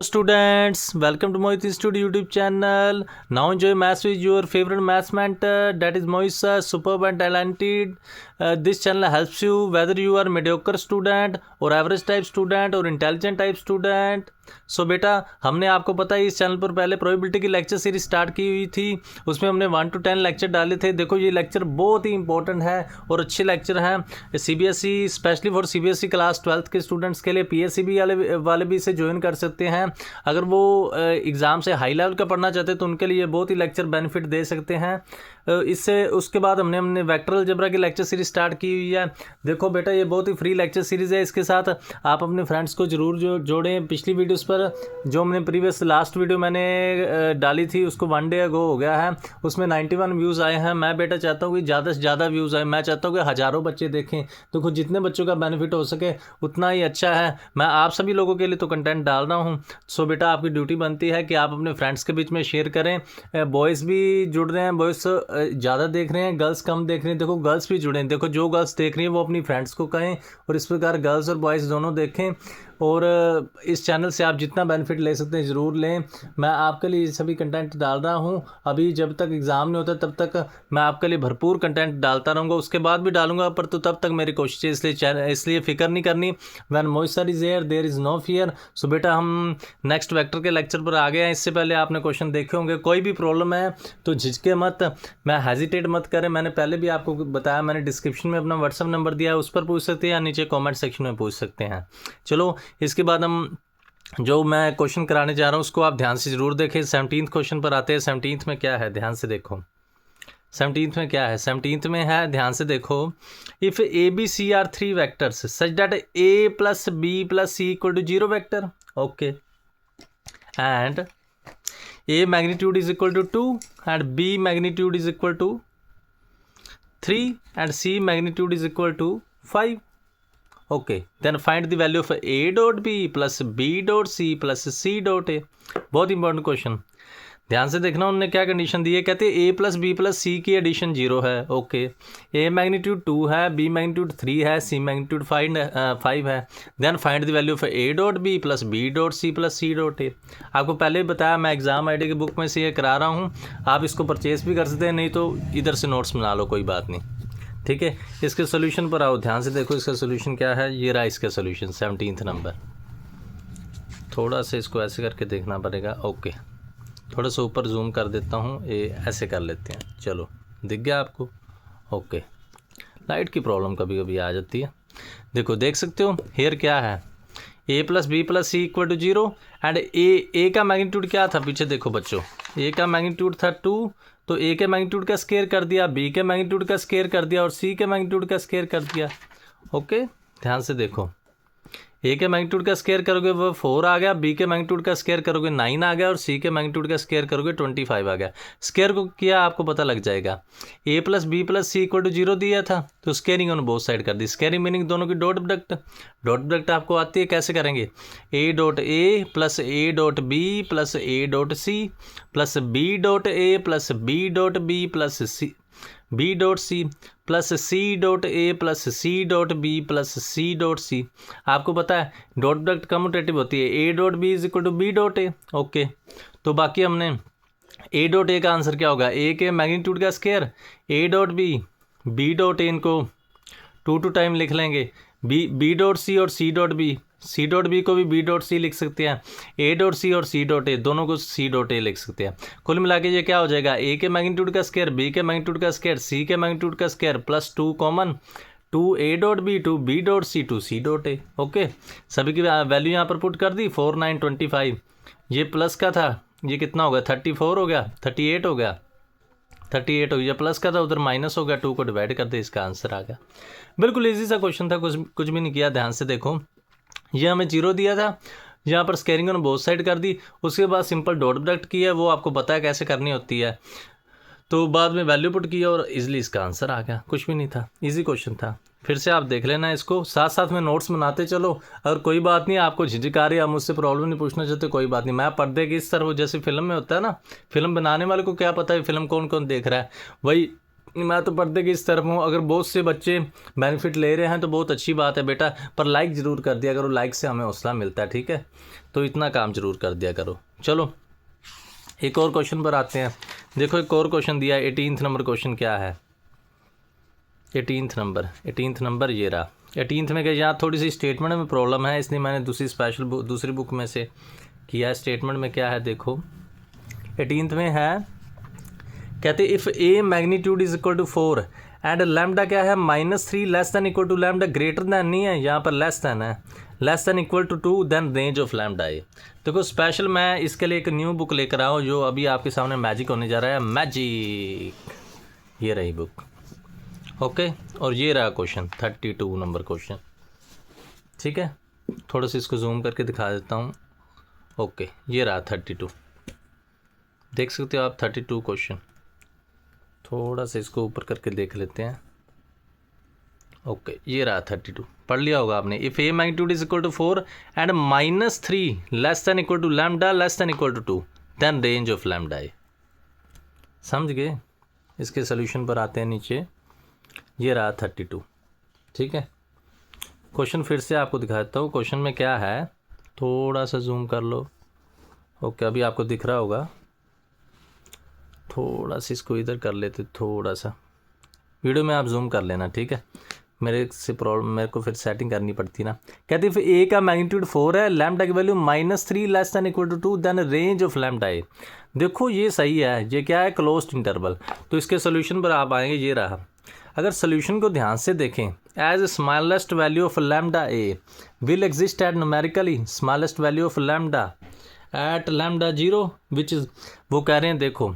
Students, welcome to Mohit Institute YouTube channel. Now enjoy maths with your favorite maths mentor, that is Mohit sir, superb and talented. This channel helps you whether you are mediocre student or average type student or intelligent type student. सो बेटा, हमने आपको पता है इस channel पर पहले probability की lecture series start की हुई थी। उसमें हमने 1 to 10 लेक्चर डाले थे। देखो ये लेक्चर बहुत ही इंपॉर्टेंट है और अच्छे लेक्चर हैं CBSE, specially for CBSE class 12th के स्टूडेंट्स के लिए। पीएससीबी वाले भी इसे ज्वाइन कर सकते हैं। अगर वो एग्ज़ाम से हाई लेवल का पढ़ना चाहते हैं तो उनके लिए बहुत ही लेक्चर बेनिफिट दे सकते हैं। इससे उसके बाद हमने वेक्टर अलजेब्रा की लेक्चर सीरीज स्टार्ट की हुई है। देखो बेटा, ये बहुत ही फ्री लेक्चर सीरीज़ है। इसके साथ आप अपने फ्रेंड्स को ज़रूर जोड़ें। पिछली वीडियोस पर जो हमने प्रीवियस लास्ट वीडियो मैंने डाली थी उसको 1 डे अगो हो गया है, उसमें 91 व्यूज़ आए हैं। मैं बेटा चाहता हूँ कि ज़्यादा से ज़्यादा व्यूज़ आए। मैं चाहता हूँ कि हज़ारों बच्चे देखें। देखो जितने बच्चों का बेनिफिट हो सके उतना ही अच्छा है। मैं आप सभी लोगों के लिए तो कंटेंट डाल रहा हूँ। सो बेटा, आपकी ड्यूटी बनती है कि आप अपने फ्रेंड्स के बीच में शेयर करें। बॉयज़ भी जुड़ रहे हैं, बॉयज़ ज़्यादा देख रहे हैं, गर्ल्स कम देख रहे हैं। देखो गर्ल्स भी जुड़े हैं। देखो जो गर्ल्स देख रही हैं वो अपनी फ्रेंड्स को कहें और इस प्रकार गर्ल्स और बॉयज़ दोनों देखें। और इस चैनल से आप जितना बेनिफिट ले सकते हैं ज़रूर लें। मैं आपके लिए सभी कंटेंट डाल रहा हूं। अभी जब तक एग्ज़ाम नहीं होता तब तक मैं आपके लिए भरपूर कंटेंट डालता रहूँगा। उसके बाद भी डालूंगा, पर तो तब तक मेरी कोशिश है। इसलिए फ़िक्र नहीं करनी। When Mohit sir is here there is no fear. So बेटा, हम नेक्स्ट वेक्टर के लेक्चर पर आ गए हैं। इससे पहले आपने क्वेश्चन देखे होंगे। कोई भी प्रॉब्लम है तो झिझके मत, मैं हेजिटेट मत करें। मैंने पहले भी आपको बताया, मैंने डिस्क्रिप्शन में अपना व्हाट्सअप नंबर दिया है, उस पर पूछ सकते हैं या नीचे कॉमेंट सेक्शन में पूछ सकते हैं। चलो, इसके बाद हम जो मैं क्वेश्चन कराने जा रहा हूँ उसको आप ध्यान से ज़रूर देखें। 17th क्वेश्चन पर आते हैं। 17th में क्या है, ध्यान से देखो। 17th में क्या है? 17th में है, ध्यान से देखो। If a B c are 3 vectors such that a plus b plus c equal to 0 vector, okay, and a magnitude is equal to 2 and B magnitude is equal to 3 and c magnitude is equal to 5. Okay, then find the value of a dot b plus b dot c plus c dot a. बहुत important question, ध्यान से देखना। उन्होंने क्या condition दी है, कहते हैं a plus b plus सी की एडिशन 0 है। ओके, ए मैग्नीट्यूड 2 है, बी मैग्नीट्यूड 3 है, सी मैग्नीट्यूड 5 है। Then find the value of a dot b plus b dot c plus c dot a. आपको पहले ही बताया, मैं एग्जाम आईडी की बुक में से ये करा रहा हूँ। आप इसको परचेज भी कर सकते हैं, नहीं तो इधर से नोट्स बना लो, कोई बात नहीं। ठीक है, इसके सोल्यूशन पर आओ। ध्यान से देखो इसका सोल्यूशन क्या है। ये रहा इसका सोल्यूशन, 17th नंबर। थोड़ा सा इसको ऐसे करके देखना पड़ेगा। ओके, थोड़ा सा ऊपर जूम कर देता हूँ, ये ऐसे कर लेते हैं। चलो, दिख गया आपको? ओके, लाइट की प्रॉब्लम कभी कभी आ जाती है। देखो, देख सकते हो हेयर क्या है, a plus b plus c equal to 0 and a का मैग्नीट्यूड क्या था? पीछे देखो बच्चों, ए का मैग्नीट्यूड था 2, तो ए के मैग्नीट्यूड का स्केयर कर दिया, बी के मैग्नीट्यूड का स्केयर कर दिया और सी के मैग्नीट्यूड का स्केयर कर दिया। ओके, ध्यान से देखो, ए के मैग्नीट्यूड का स्केयर करोगे वो 4 आ गया, बी के मैग्नीट्यूड का स्केयर करोगे 9 आ गया और सी के मैग्नीट्यूड का स्केयर करोगे 25 आ गया। स्केयर को किया आपको पता लग जाएगा। A plus b plus c equal to 0 दिया था, तो स्केयरिंग उन्होंने बोथ साइड कर दी। स्केयरिंग मीनिंग दोनों की डॉट प्रोडक्ट। डॉट प्रोडक्ट आपको आती है, कैसे करेंगे? A dot a plus a dot b plus a dot c plus b dot a plus b dot b plus c b dot c plus c dot a plus c dot b plus c dot c. आपको पता है dot product commutative होती है, ए dot b is equal to b dot A. Okay, तो बाकी हमने ए dot ए का answer क्या होगा? ए के मैग्नीट्यूड का square, a dot b dot a, इनको 2 टाइम लिख लेंगे, बी डॉट सी और सी डॉट बी को भी बी डॉट सी लिख सकते हैं। ए डॉट सी और सी डॉट ए दोनों को सी डॉट ए लिख सकते हैं। कुल मिला के ये क्या हो जाएगा? ए के मैग्नीट्यूड का स्केयर, बी के मैग्नीट्यूड का स्केयर, सी के मैग्नीट्यूड का square plus 2 common, 2 A dot B, 2 B dot C, 2 C dot A. Okay, सभी की वैल्यू यहाँ पर पुट कर दी। 4 9 25, ये प्लस का था, ये कितना हो गया? 34 हो गया, 38 हो गया, 38 हो गया। प्लस का था, उधर माइनस हो गया, 2 को डिवाइड कर दे, इसका आंसर आ गया। बिल्कुल ईजी सा क्वेश्चन था, कुछ भी नहीं किया। ध्यान से देखो, ये हमें 0 दिया था, यहाँ पर स्केयरिंग ने बोथ साइड कर दी। उसके बाद सिंपल डॉट प्रोडक्ट की है, वो आपको पता है कैसे करनी होती है। तो बाद में वैल्यू पुट किया और इजीली इसका आंसर आ गया। कुछ भी नहीं था, इजी क्वेश्चन था। फिर से आप देख लेना इसको, साथ साथ में नोट्स बनाते चलो। अगर कोई बात नहीं, आपको झिझक आ रही है, आप मुझसे प्रॉब्लम नहीं पूछना चाहते, कोई बात नहीं। मैं पर्दे की इस तरफ, जैसे फिल्म में होता है ना, फिल्म बनाने वाले को क्या पता है फिल्म कौन कौन देख रहा है, वही मैं तो पर्दे की इस तरफ हूँ। अगर बहुत से बच्चे बेनिफिट ले रहे हैं तो बहुत अच्छी बात है बेटा, पर लाइक ज़रूर कर दिया करो, लाइक से हमें हौसला मिलता है, ठीक है। तो इतना काम ज़रूर कर दिया करो। चलो एक और क्वेश्चन पर आते हैं। देखो एक और क्वेश्चन दिया है, 18th नंबर क्वेश्चन क्या है, 18th नंबर ये रहा। 18th में क्या, यहाँ थोड़ी सी स्टेटमेंट में प्रॉब्लम है, इसलिए मैंने दूसरी बुक में से किया है। स्टेटमेंट में क्या है देखो, 18th में है, कहते if a magnitude is equal to 4 and lambda क्या है -3 less than equal to lambda, greater than नहीं है यहाँ पर, लेस दैन है, less than equal to 2, then range of lambda a. देखो स्पेशल मैं इसके लिए एक न्यू बुक लेकर आया हूँ जो अभी आपके सामने मैजिक होने जा रहा है, मैजिक, ये रही बुक, ओके। और ये रहा क्वेश्चन 32 नंबर क्वेश्चन, ठीक है। थोड़ा सा इसको जूम करके दिखा देता हूँ, ओके। ये रहा 32, देख सकते हो आप 32 क्वेश्चन। थोड़ा सा इसको ऊपर करके देख लेते हैं, ओके। ये रहा 32, पढ़ लिया होगा आपने। If a magnitude is equal to 4 and -3 less than equal to lambda less than equal to 2, then range of lambda a. समझ गए। इसके सोल्यूशन पर आते हैं नीचे। ये रहा 32, ठीक है। क्वेश्चन फिर से आपको दिखा देता हूँ। क्वेश्चन में क्या है, थोड़ा सा जूम कर लो, ओके। अभी आपको दिख रहा होगा, थोड़ा सा इसको इधर कर लेते, थोड़ा सा वीडियो में आप जूम कर लेना, ठीक है। मेरे को फिर सेटिंग करनी पड़ती ना। कहते हैं फिर ए का मैग्नीट्यूड 4 है, लैम्डा की value -3 less than equal to 2, then range of lambda a. देखो ये सही है, ये क्या है, क्लोज्ड इंटरवल। तो इसके सोल्यूशन पर आप आएंगे, ये रहा। अगर सोल्यूशन को ध्यान से देखें, as smallest value of lambda a will exist at numerically smallest value of lambda at lambda 0 which is, वो कह रहे हैं देखो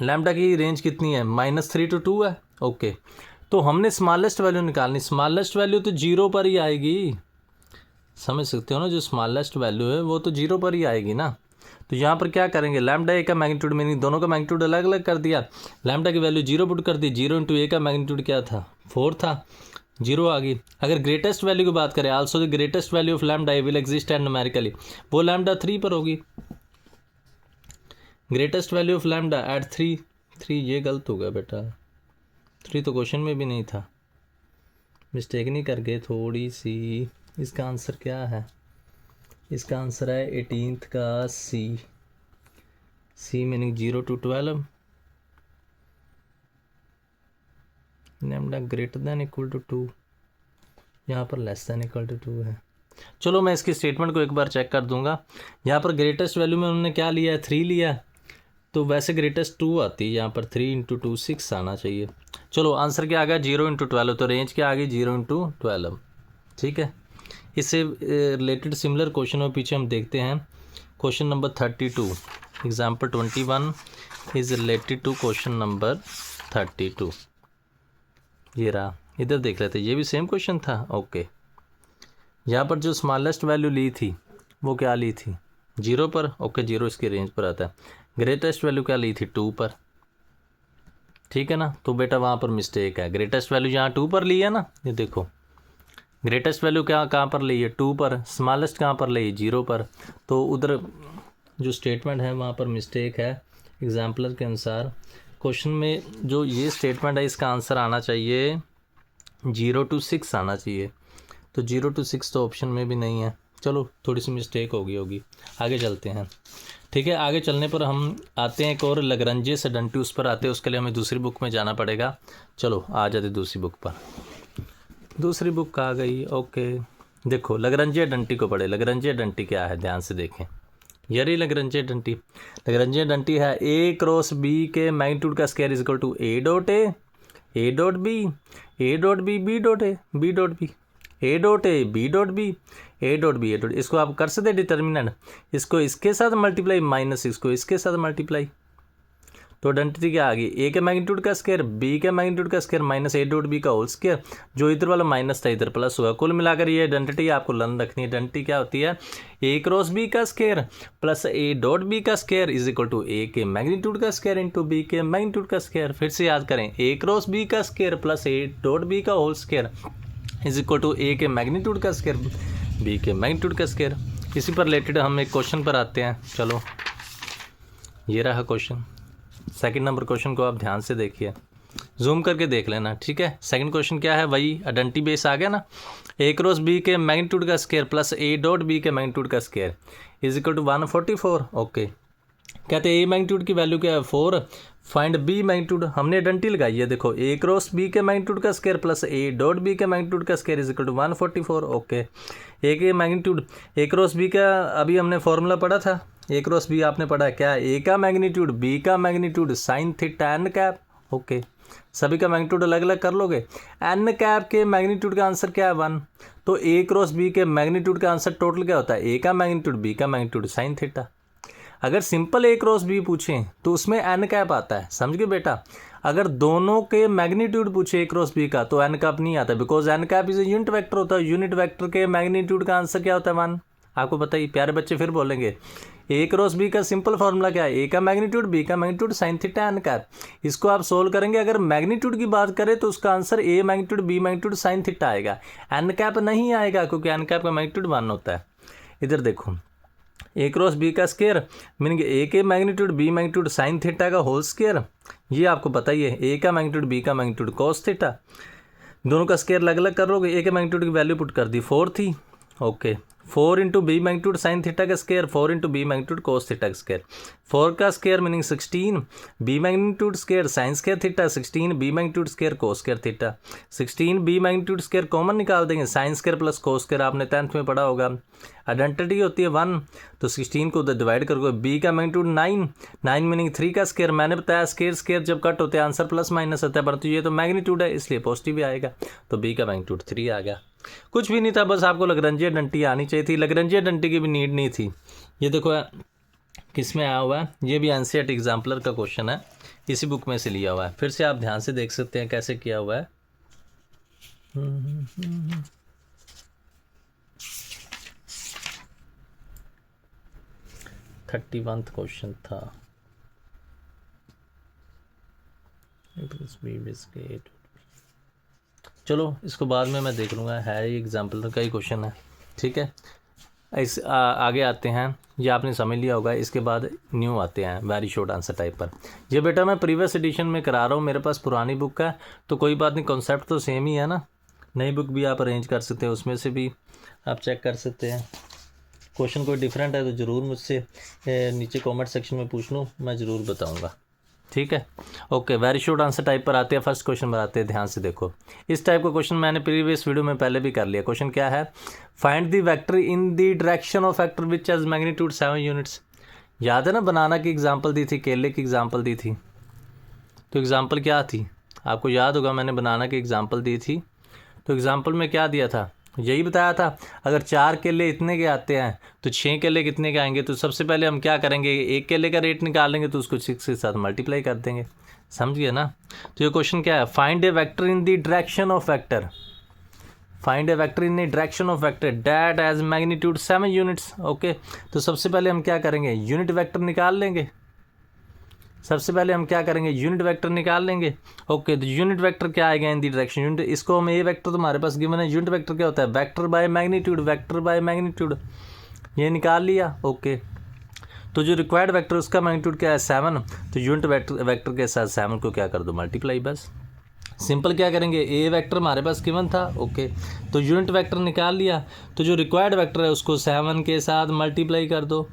लैम्डा की रेंज कितनी है, -3 to 2 है, ओके। तो हमने स्मॉलेस्ट वैल्यू निकालनी, स्मॉलेस्ट वैल्यू तो 0 पर ही आएगी, समझ सकते हो ना। जो स्मॉलेस्ट वैल्यू है वो तो 0 पर ही आएगी ना। तो यहाँ पर क्या करेंगे, लैम्डा ए का मैग्नीट्यूड, मीनिंग दोनों का मैग्नीट्यूड अलग अलग कर दिया, लैम्डा की वैल्यू 0 पुट कर दी, 0 इंटू ए का मैग्नीट्यूड क्या था, 4 था, 0 आ गई। अगर ग्रेटेस्ट वैल्यू की बात करें, also the greatest value of lambda a will exist at numerically, वो लैम्डा 3 पर होगी। Greatest value of lambda at 3, ये गलत हो गया बेटा, 3 तो क्वेश्चन में भी नहीं था, मिस्टेक नहीं कर गए थोड़ी सी। इसका आंसर क्या है, इसका आंसर है 18th का c meaning 0 to 12, lambda greater than equal to 2, यहाँ पर लेस दैन इक्वल टू 2 है। चलो मैं इसकी स्टेटमेंट को एक बार चेक कर दूंगा। यहाँ पर ग्रेटेस्ट वैल्यू में उन्होंने क्या लिया है, 3 लिया, तो वैसे ग्रेटेस्ट 2 आती है, यहाँ पर 3 इंटू 2 6 आना चाहिए। चलो आंसर क्या आ गया, 0 इंटू 12, तो रेंज क्या आ गई 0 इंटू 12, ठीक है। इससे रिलेटेड सिमिलर क्वेश्चन में पीछे हम देखते हैं। Question number 32, example 21 is related to question number 32। ये रहा, इधर देख लेते, ये भी सेम क्वेश्चन था, ओके। यहाँ पर जो स्मॉलेस्ट वैल्यू ली थी वो क्या ली थी, 0 पर, ओके। 0 इसकी रेंज पर आता है। ग्रेटेस्ट वैल्यू क्या ली थी, 2 पर, ठीक है ना। तो बेटा वहाँ पर मिस्टेक है, ग्रेटेस्ट वैल्यू यहाँ 2 पर ली है ना, ये देखो ग्रेटेस्ट वैल्यू कहाँ पर ली है, 2 पर, स्मॉलेस्ट कहाँ पर ली है, 0 पर। तो उधर जो स्टेटमेंट है वहाँ पर मिस्टेक है एग्जाम्पलर के अनुसार। क्वेश्चन में जो ये स्टेटमेंट है इसका आंसर आना चाहिए 0 to 6 आना चाहिए, तो 0 to 6 तो ऑप्शन में भी नहीं है। चलो थोड़ी सी मिस्टेक होगी, आगे चलते हैं, ठीक है। आगे चलने पर हम आते हैं एक और लग्रांजे सेडेंटी, उस पर आते हैं, उसके लिए हमें दूसरी बुक में जाना पड़ेगा। चलो आ जाते दूसरी बुक पर, दूसरी बुक आ गई, ओके। देखो लग्रांजे सेडेंटी को पढ़े, लग्रांजे सेडेंटी क्या है ध्यान से देखें, यही लग्रांजे सेडेंटी। लग्रांजे सेडेंटी है ए क्रॉस बी के मैग्नीट्यूड का square is equal to A dot B, A dot B, B dot A, B dot B, A dot A, B dot B, A dot B, A dot. इसको आप कर सकते determinant, इसको इसके साथ multiply minus इसको इसके साथ मल्टीप्लाई, तो आइडेंटिटी क्या आ गई, ए के मैग्नीट्यूड का स्क्वायर बी के मैग्नीट्यूड का square minus A dot B का होल स्क्वायर, जो इधर वाला माइनस था इधर प्लस हुआ। कुल मिलाकर ये आइडेंटिटी आपको लर्न रखनी है। आइडेंटिटी क्या होती है, ए क्रॉस बी का square plus a dot B का square is equal to a के मैग्नीट्यूड का स्क्वायर इंटू बी के मैग्नीट्यूड का स्क्वायर। फिर से याद करें, ए क्रॉस बी का square plus a dot B का whole square is equal to a के मैग्नीट्यूड का स्क्वायर बी के मैग्नीट्यूड का स्क्वायर। इसी पर रिलेटेड हम एक क्वेश्चन पर आते हैं। चलो ये रहा क्वेश्चन, सेकंड नंबर क्वेश्चन को आप ध्यान से देखिए। जूम करके देख लेना, ठीक है। सेकंड क्वेश्चन क्या है, वही आइडेंटिटी बेस आ गया ना, ए क्रॉस बी के मैग्नीट्यूड का square plus a dot b के मैग्नीट्यूड का square is equal to 144। Okay, कहते हैं ए मैग्नीट्यूड की वैल्यू क्या है 4, फाइंड बी मैग्नीट्यूड। हमने आइडेंटिटी लगाई है, देखो ए क्रॉस बी के मैग्नीट्यूड का square plus a dot b के मैग्नीट्यूड का square is equal to 144। Okay, a के मैग्नीट्यूड, ए क्रॉस बी का अभी हमने फॉर्मूला पढ़ा था, ए क्रॉस बी आपने पढ़ा क्या, ए का मैग्नीट्यूड बी का magnitude sine theta N cap. Okay, सभी का मैग्नीट्यूड अलग अलग कर लोगे, एन कैप के मैग्नीट्यूड का आंसर क्या है 1, तो ए क्रॉस बी के मैग्नीट्यूड का आंसर टोटल क्या होता है, ए का मैग्नीट्यूड बी का मैग्नीट्यूड साइन थीटा। अगर सिंपल ए क्रॉस बी पूछें तो उसमें एन कैप आता है, समझ गए बेटा। अगर दोनों के मैग्नीट्यूड पूछे ए क्रॉस बी का तो एन कैप नहीं आता, because N cap is a unit vector होता है, यूनिट वेक्टर के मैग्नीट्यूड का आंसर क्या होता है 1। आपको बताइए प्यारे बच्चे, फिर बोलेंगे ए क्रॉस बी का सिंपल फॉर्मूला क्या है, ए का मैग्नीट्यूड बी का magnitude sine theta N cap. इसको आप सोल्व करेंगे, अगर मैग्नीट्यूड की बात करें तो उसका answer A magnitude B magnitude sine theta आएगा, एन कैप नहीं आएगा क्योंकि एन कैप का मैग्नीट्यूड 1 होता है। इधर देखो, ए क्रॉस बी का स्क्वायर मीनिंग ए के magnitude B magnitude sine theta का होल स्क्वायर, ये आपको पता ही है, ए का मैग्नीट्यूड बी का मैग्नीट्यूड कॉस थीटा। दोनों का स्क्वायर अलग अलग करोगे, ए के मैग्नीट्यूड की वैल्यू पुट कर दी 4 थी। Okay, 4 into b magnitude sine theta का square, 4 into b magnitude cos theta का स्क्वायर, 4 का square meaning 16, b magnitude square sine square theta 16, b magnitude square cos square theta 16, b magnitude square common निकाल देंगे, sine square plus cos square आपने 10th में पढ़ा होगा। Identity होती है 1, तो 16 को उधर डिवाइड करोगे, बी का मैग्नीट्यूड 9 मीनिंग 3 का स्क्वायर, मैंने बताया स्क्वायर जब कट होते हैं आंसर प्लस माइनस आता है, परंतु ये तो मैग्नीट्यूड है इसलिए पॉजिटिव भी आएगा, तो बी का मैग्नीट्यूड 3 आ गया। कुछ भी नहीं था, बस आपको लग्रांजियन आइडेंटिटी आनी चाहिए थी, लग्रांजियन आइडेंटिटी की भी नीड नहीं थी। ये देखो किस में आया हुआ है, ये भी एनसीईआरटी एग्जाम्पलर का क्वेश्चन है, इसी बुक में से लिया हुआ है, फिर से आप ध्यान से देख सकते हैं कैसे किया हुआ है। 31वां क्वेश्चन था, चलो इसको बाद में मैं देख लूँगा, है एग्जाम्पल का ही क्वेश्चन है, ठीक है। आगे आते हैं, ये आपने समझ लिया होगा, इसके बाद न्यू आते हैं वेरी शॉर्ट आंसर टाइप पर। ये बेटा मैं प्रीवियस एडिशन में करा रहा हूँ, मेरे पास पुरानी बुक है तो कोई बात नहीं, कॉन्सेप्ट तो सेम ही है ना, नई बुक भी आप अरेंज कर सकते हैं, उसमें से भी आप चेक कर सकते हैं। क्वेश्चन कोई डिफरेंट है तो ज़रूर मुझसे नीचे कमेंट सेक्शन में पूछ लूँ, मैं ज़रूर बताऊँगा, ठीक है। Okay, very short answer type पर आते हैं, फर्स्ट क्वेश्चन पर आते हैं, ध्यान से देखो। इस टाइप का क्वेश्चन मैंने प्रीवियस वीडियो में पहले भी कर लिया। क्वेश्चन क्या है, find the vector in the direction of vector which has magnitude 7 units. याद है ना, बनाना की एग्जांपल दी थी, केले की एग्जांपल दी थी, तो एग्जांपल क्या थी आपको याद होगा, मैंने बनाना की एग्जांपल दी थी, तो एग्जांपल में क्या दिया था, यही बताया था अगर 4 केले इतने के आते हैं तो 6 केले कितने के आएंगे। तो सबसे पहले हम क्या करेंगे, एक केले का रेट निकालेंगे तो उसको 6 के साथ मल्टीप्लाई कर देंगे, समझिए ना। तो ये क्वेश्चन क्या है, find a vector in the direction of vector, find a vector in the direction of vector that has magnitude 7 units. Okay, तो सबसे पहले हम क्या करेंगे, यूनिट वेक्टर निकाल लेंगे, सबसे पहले हम क्या करेंगे, यूनिट वेक्टर निकाल लेंगे। ओके, तो यूनिट वेक्टर क्या आएगा इन दी डायरेक्शन, यूनिट, इसको हम ए वेक्टर तुम्हारे पास गिवन है, यूनिट वेक्टर क्या होता है, vector by magnitude, vector by magnitude, ये निकाल लिया। ओके, तो जो रिक्वायर्ड वेक्टर उसका मैग्नीट्यूड क्या है 7, तो यूनिट वेक्टर के साथ 7 को क्या कर दो मल्टीप्लाई, बस सिंपल। क्या करेंगे, ए वेक्टर हमारे पास गिवन था, ओके, तो यूनिट वेक्टर निकाल लिया, तो जो रिक्वायर्ड वेक्टर है उसको 7 के साथ मल्टीप्लाई कर दो,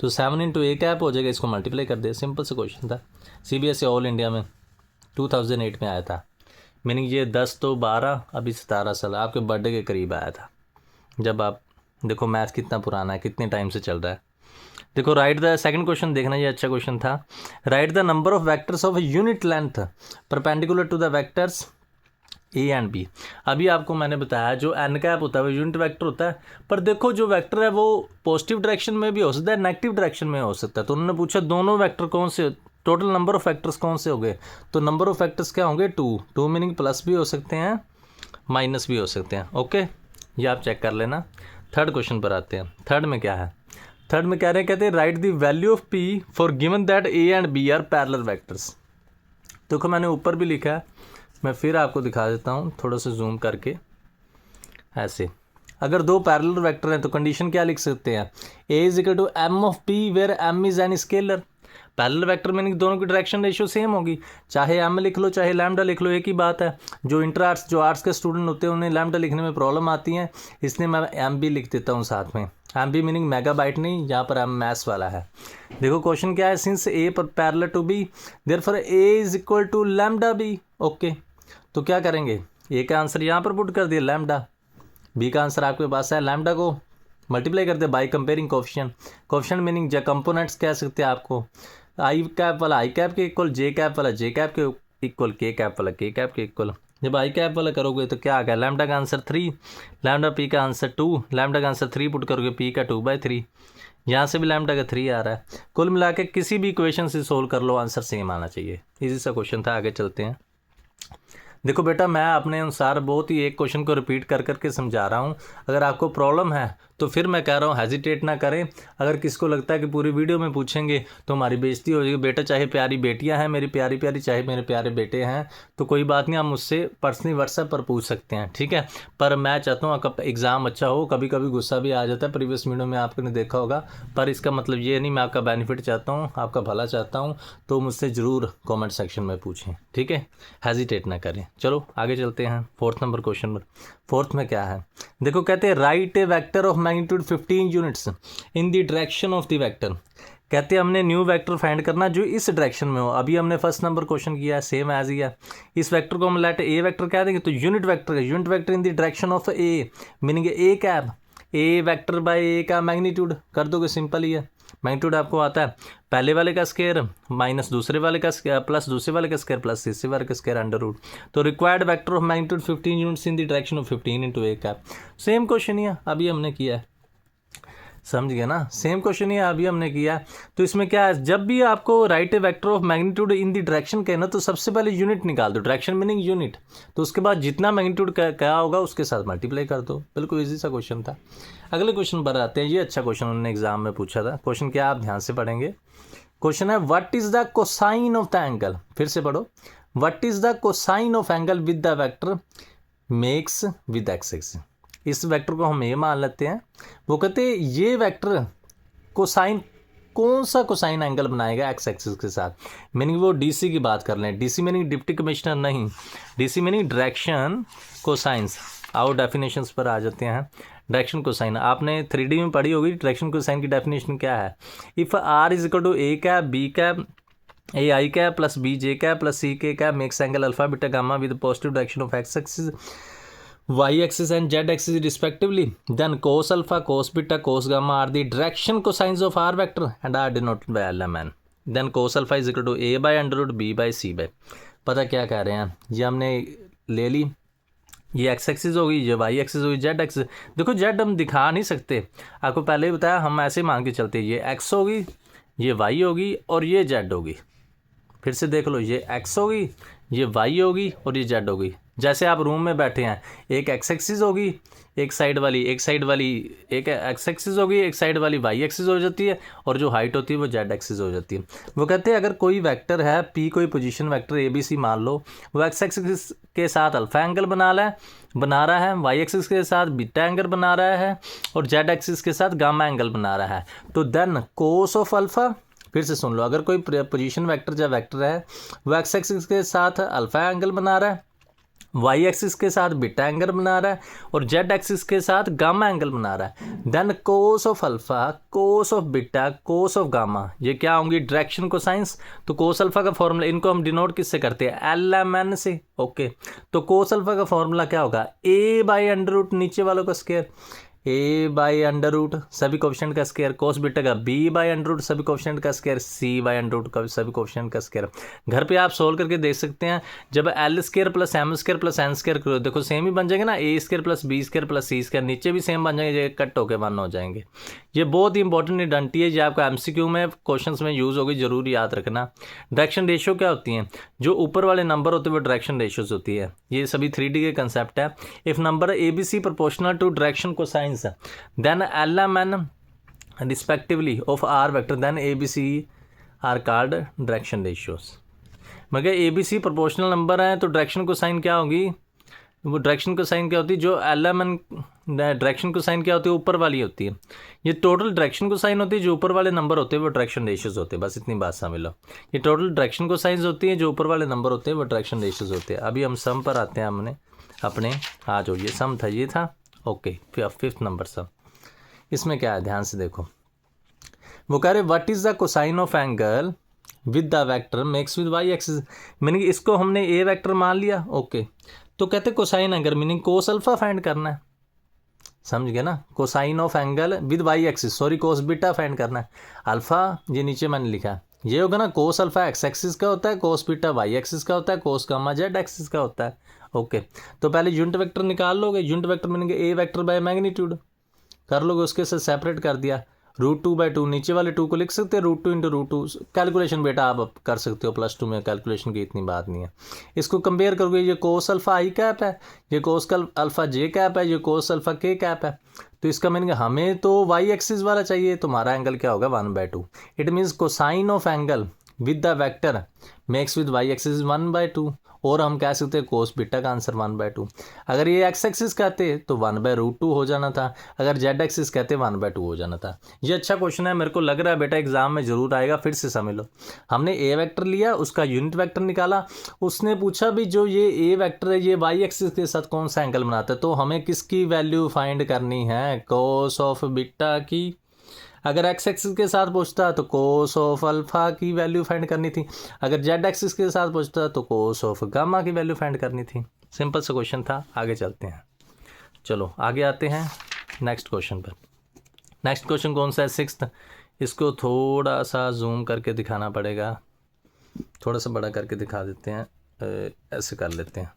तो 7 इंटू ए कैप हो जाएगा, इसको मल्टीप्लाई कर दे, सिंपल सा क्वेश्चन था। CBSE ऑल इंडिया में 2008 में आया था, मीनिंग ये 10 तो 12 अभी 17 साल आपके बर्थडे के करीब आया था, जब आप देखो मैथ कितना पुराना है, कितने टाइम से चल रहा है। देखो राइट द, सेकंड क्वेश्चन देखना, ये अच्छा क्वेश्चन था, write the number of vectors of unit length perpendicular to the vectors A and B. अभी आपको मैंने बताया जो एन कैप होता है वो यूनिट वेक्टर होता है, पर देखो जो वेक्टर है वो पॉजिटिव डायरेक्शन में भी हो सकता है, नेगेटिव डायरेक्शन में हो सकता है। तो उन्होंने पूछा दोनों वेक्टर कौन से, टोटल नंबर ऑफ वेक्टर्स कौन से होंगे, तो नंबर ऑफ वेक्टर्स क्या होंगे 2 मीनिंग प्लस भी हो सकते हैं माइनस भी हो सकते हैं। ओके, ये आप चेक कर लेना। थर्ड क्वेश्चन पर आते हैं, थर्ड में क्या है, थर्ड में कह रहे हैं, कहते हैं write the value of P for given that A and B are parallel vectors. देखो मैंने ऊपर भी लिखा है, मैं फिर आपको दिखा देता हूँ थोड़ा सा जूम करके, ऐसे अगर दो पैरेलल वेक्टर हैं तो कंडीशन क्या लिख सकते हैं, a is equal to m of p where m is an scalar. Parallel vector meaning दोनों की डायरेक्शन रेशियो सेम होगी, चाहे एम लिख लो चाहे लैम्डा लिख लो, एक ही बात है। जो इंटर आर्ट्स जो आर्ट्स के स्टूडेंट होते हैं उन्हें लैम्डा लिखने में प्रॉब्लम आती है, इसलिए मैं एम भी लिख देता हूँ साथ में। एम बी मीनिंग मेगाबाइट नहीं, यहाँ पर एम मैथ्स वाला है। देखो क्वेश्चन क्या है, सिंस ए पर parallel to B therefore A is equal to lambda B. Okay, तो क्या करेंगे, ए का आंसर यहाँ पर पुट कर दिया लैम्डा, बी का आंसर आपके पास है, लैम्डा को मल्टीप्लाई करते by comparing coefficient. Coefficient meaning जो कंपोनेंट्स कह सकते हैं आपको, आई कैप वाला आई कैप के इक्वल, जे कैप वाला जे कैप के इक्वल, के कैप वाला के कैप के इक्वल। जब आई कैप वाला करोगे तो क्या आ गया, लैम्डा का आंसर 3, लैम्डा पी का आंसर 2, लैम्डा का आंसर 3 पुट करोगे, पी का 2/3, यहाँ से भी लैम्डा का 3 आ रहा है। कुल मिला के किसी भी इक्वेशन से सोल्व कर लो, आंसर सेम आना चाहिए। इजी सा क्वेश्चन था, आगे चलते हैं। देखो बेटा, मैं अपने अनुसार बहुत ही एक क्वेश्चन को रिपीट कर करके समझा रहा हूँ। अगर आपको प्रॉब्लम है तो फिर मैं कह रहा हूँ हेजिटेट ना करें। अगर किसको लगता है कि पूरी वीडियो में पूछेंगे तो हमारी बेइज्जती हो जाएगी, बेटा चाहे प्यारी बेटियाँ हैं मेरी प्यारी प्यारी, चाहे मेरे प्यारे बेटे हैं, तो कोई बात नहीं, आप मुझसे पर्सनली व्हाट्सएप पर पूछ सकते हैं, ठीक है। पर मैं चाहता हूँ आपका एग्ज़ाम अच्छा हो। कभी कभी गुस्सा भी आ जाता है, प्रीवियस वीडियो में आपने देखा होगा, पर इसका मतलब ये नहीं, मैं आपका बेनिफिट चाहता हूँ, आपका भला चाहता हूँ, तो मुझसे ज़रूर कॉमेंट सेक्शन में पूछें, ठीक है, हेजिटेट ना करें। चलो आगे चलते हैं, 4th नंबर क्वेश्चन पर। 4th में क्या है, देखो कहते हैं right A vector of magnitude 15 units in the direction of the vector. कहते हैं हमने न्यू वेक्टर फाइंड करना जो इस डायरेक्शन में हो। अभी हमने 1st नंबर क्वेश्चन किया है, सेम एज ही है। इस वेक्टर को हम लेट ए वेक्टर कह देंगे, तो unit vector in the direction of a meaning a cap, a vector by a का मैग्नीट्यूड कर दोगे, सिंपल ही है। मैग्नीट्यूड आपको आता है पहले वाले का स्क्वायर माइनस दूसरे वाले का प्लस दूसरे वाले का स्क्वायर प्लस तीसरे वाले का स्क्वायर अंडर रूट। तो required vector of magnitude 15 units in the direction of 15 into a cap. Same question ही है, अभी हमने किया है, समझ गया ना, सेम क्वेश्चन ही अभी हमने किया। तो इसमें क्या है, जब भी आपको right A vector of magnitude in the direction कहना तो सबसे पहले यूनिट निकाल दो, डायरेक्शन मीनिंग यूनिट, तो उसके बाद जितना मैग्नीट्यूड क्या होगा उसके साथ मल्टीप्लाई कर दो। बिल्कुल इजी सा क्वेश्चन था। अगले क्वेश्चन पर आते हैं, ये अच्छा क्वेश्चन उन्होंने एग्जाम में पूछा था। क्वेश्चन क्या आप ध्यान से पढ़ेंगे, क्वेश्चन है what is the cosine of the angle, फिर से पढ़ो, what is the cosine of angle with the vector makes with X axis. इस वेक्टर को हम ए मान लेते हैं। वो कहते हैं ये वेक्टर कोसाइन, कौन सा कोसाइन एंगल बनाएगा एक्स एक्सिस के साथ, मीनिंग वो डीसी की बात कर लें, डीसी मीनिंग डिप्टी कमिश्नर नहीं, डीसी मीनिंग डायरेक्शन कोसाइंस। आओ डेफिनेशंस पर आ जाते हैं। डायरेक्शन कोसाइन आपने 3D में पढ़ी होगी, डायरेक्शन कोसाइन की डेफिनेशन क्या है, if r is equal to a cap b cap a i cap plus b j cap plus c k cap makes angle alpha beta gamma with positive direction of x axis y-axis and z-axis respectively, then cos alpha, cos beta, cos gamma are the direction cosines of r vector and are denoted by lmn. Then cos alpha is equal to a by under root b by c by। पता क्या कह रहे हैं, ये हमने ले ली, ये x axis होगी, ये वाई एक्सिस होगी, जेड एक्सिस। देखो जेड हम दिखा नहीं सकते, आपको पहले ही बताया, हम ऐसे मान के चलते, ये एक्स होगी, ये वाई होगी और ये जेड होगी। फिर से देख लो, ये एक्स होगी, ये वाई होगी और ये जेड होगी। जैसे आप रूम में बैठे हैं, एक एक्स एक्सिस होगी, एक साइड वाली एक एक्स एक्सिस होगी, एक साइड वाली वाई एक्सिस हो जाती है और जो हाइट होती है वो जेड एक्सिस हो जाती है। वो कहते हैं अगर कोई वेक्टर है पी, कोई position vector A B C मान लो, वो एक्स एक्सिस के साथ अल्फा एंगल बना रहा है, वाई एक्सिस के साथ बीटा एंगल बना रहा है और जेड एक्सिस के साथ गामा एंगल बना रहा है, तो देन कोस ऑफ अल्फा, फिर से सुन लो, अगर कोई पोजीशन वेक्टर या वेक्टर है वो एक्स एक्सिस के साथ अल्फा एंगल बना रहा है, वाई एक्सिस के साथ बीटा एंगल बना रहा है और जेड एक्सिस के साथ गामा एंगल बना रहा है, then cos of alpha, cos of beta, cos of gamma, ये क्या होंगी डायरेक्शन कोसाइंस। तो कोस अल्फा का फॉर्मूला, इनको हम डिनोट किससे करते हैं, एल एम एन से। ओके, तो कोस अल्फा का फॉर्मूला क्या होगा, ए बाई अंडर रूट नीचे वालों का square, A by under root सभी कोफिशिएंट का स्क्वायर, कोस बीटा का बी बाई अंडर रूट सभी कोफिशिएंट का square, C by under root का सभी कोफिशिएंट का स्क्वायर। घर पे आप सोल्व करके देख सकते हैं, जब l square plus M square plus N square करो, देखो सेम ही बन जाएंगे ना, a square plus b square plus c square, नीचे भी सेम बन जाएंगे, कट होकर 1 हो जाएंगे। ये बहुत ही इंपॉर्टेंट आइडेंटिटी है, जो आपका एमसीक्यू में क्वेश्चन में यूज़ होगी, जरूर याद रखना। डायरेक्शन रेशियो क्या होती हैं, जो ऊपर वाले नंबर होते हैं वो डायरेक्शन रेशियोज होती है, ये सभी 3D के कंसेप्ट है। If number A B C proportional to direction cosines then lmn respectively of r vector, then abc are called direction ratios। मगर abc प्रोपोर्शनल नंबर है तो डायरेक्शन कोसाइन क्या होगी, वो डायरेक्शन कोसाइन क्या होती है, जो एलएमएन डायरेक्शन कोसाइन क्या होती है, ऊपर वाली होती है। ये टोटल डायरेक्शन कोसाइन होती है, जो ऊपर वाले नंबर होते हैं वो डायरेक्शन रेशियोज होते हैं, बस इतनी बात समझ लो। ये टोटल डायरेक्शन कोसाइंस होती है, जो ऊपर वाले नंबर होते हैं वो डायरेक्शन रेशियोज होते हैं। अभी हम सम पर आते हैं, हमने अपने आ जाओ, ये सम था, ये था ओके, फिर 5th नंबर सम। इसमें क्या है, ध्यान से देखो। वो कह रहे what is the cosine of angle with the vector makes with Y axis, meaning इसको हमने ए वेक्टर मान लिया ओके। तो कहते cosine angle meaning cos alpha find करना है, समझ गए ना। Cosine of angle with Y axis, sorry cos beta find करना है। अल्फा ये नीचे मैंने लिखा है, ये होगा ना कोस अल्फा एक्स एक्सिस का होता है, कोस बीटा वाई एक्सिस का होता है, कोस गामा जेड एक्सिस का होता है ओके। तो पहले यूनिट वेक्टर निकाल लोगे, unit vector meaning A vector by magnitude कर लोगे, उसके साथ सेपरेट कर दिया। √2/2 नीचे वाले 2 को लिख सकते हैं, √2 × √2 कैलकुलेशन बेटा आप कर सकते हो, +2 में कैलकुलेशन की इतनी बात नहीं है। इसको कंपेयर करोगे, ये कोस अल्फा आई कैप है, ये कोस अल्फा जे कैप है, ये कोस अल्फा के कैप है। तो इसका मीनिंग हमें तो वाई एक्सिस वाला चाहिए, तो हमारा एंगल क्या होगा 1/2। It means cosine of angle with the vector makes with Y axis 1/2, और हम कह सकते हैं कोस बीटा का आंसर 1/2। अगर ये एक्स एक्सिस कहते तो 1/√2 हो जाना था, अगर जेड एक्सिस कहते 1/2 हो जाना था। ये अच्छा क्वेश्चन है, मेरे को लग रहा है बेटा एग्जाम में जरूर आएगा, फिर से समझ लो। हमने ए वेक्टर लिया, उसका यूनिट वेक्टर निकाला, उसने पूछा भी जो ये ए वेक्टर है ये वाई एक्सिस के साथ कौन सा एंगल बनाता है, तो हमें किसकी वैल्यू फाइंड करनी है, कोस ऑफ बीटा की। अगर एक्स एक्सिस के साथ पूछता तो कोस ऑफ अल्फा की वैल्यू फाइंड करनी थी, अगर जेड एक्सिस के साथ पूछता तो कोस ऑफ गामा की वैल्यू फाइंड करनी थी। सिंपल सा क्वेश्चन था, आगे चलते हैं। चलो आगे आते हैं नेक्स्ट क्वेश्चन पर। नेक्स्ट क्वेश्चन कौन सा है, 6th। इसको थोड़ा सा जूम करके दिखाना पड़ेगा, थोड़ा सा बड़ा करके दिखा देते हैं, ऐसे कर लेते हैं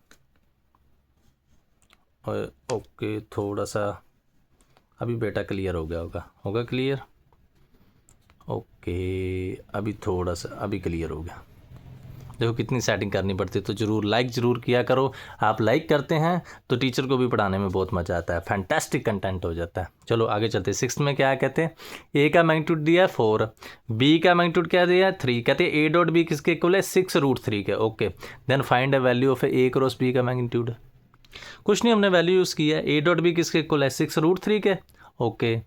ओके। थोड़ा सा अभी बेटा क्लियर हो गया होगा क्लियर ओके। अभी थोड़ा सा अभी क्लियर हो गया। देखो कितनी सेटिंग करनी पड़ती है, तो ज़रूर लाइक ज़रूर किया करो। आप लाइक करते हैं तो टीचर को भी पढ़ाने में बहुत मज़ा आता है, फैंटास्टिक कंटेंट हो जाता है। चलो आगे चलते हैं। 6th में क्या कहते हैं, ए का मैग्नीट्यूड दिया है 4, बी का मैग्नीट्यूड क्या दिया है 3, कहते हैं ए डॉट बी किसके इक्वल है 6√3 के okay. Then find a value of A cross B का मैग्नीट्यूड। कुछ नहीं, हमने वैल्यू यूज़ किया है, ए डॉट बी किसके इक्वल है 6√3 के ओके।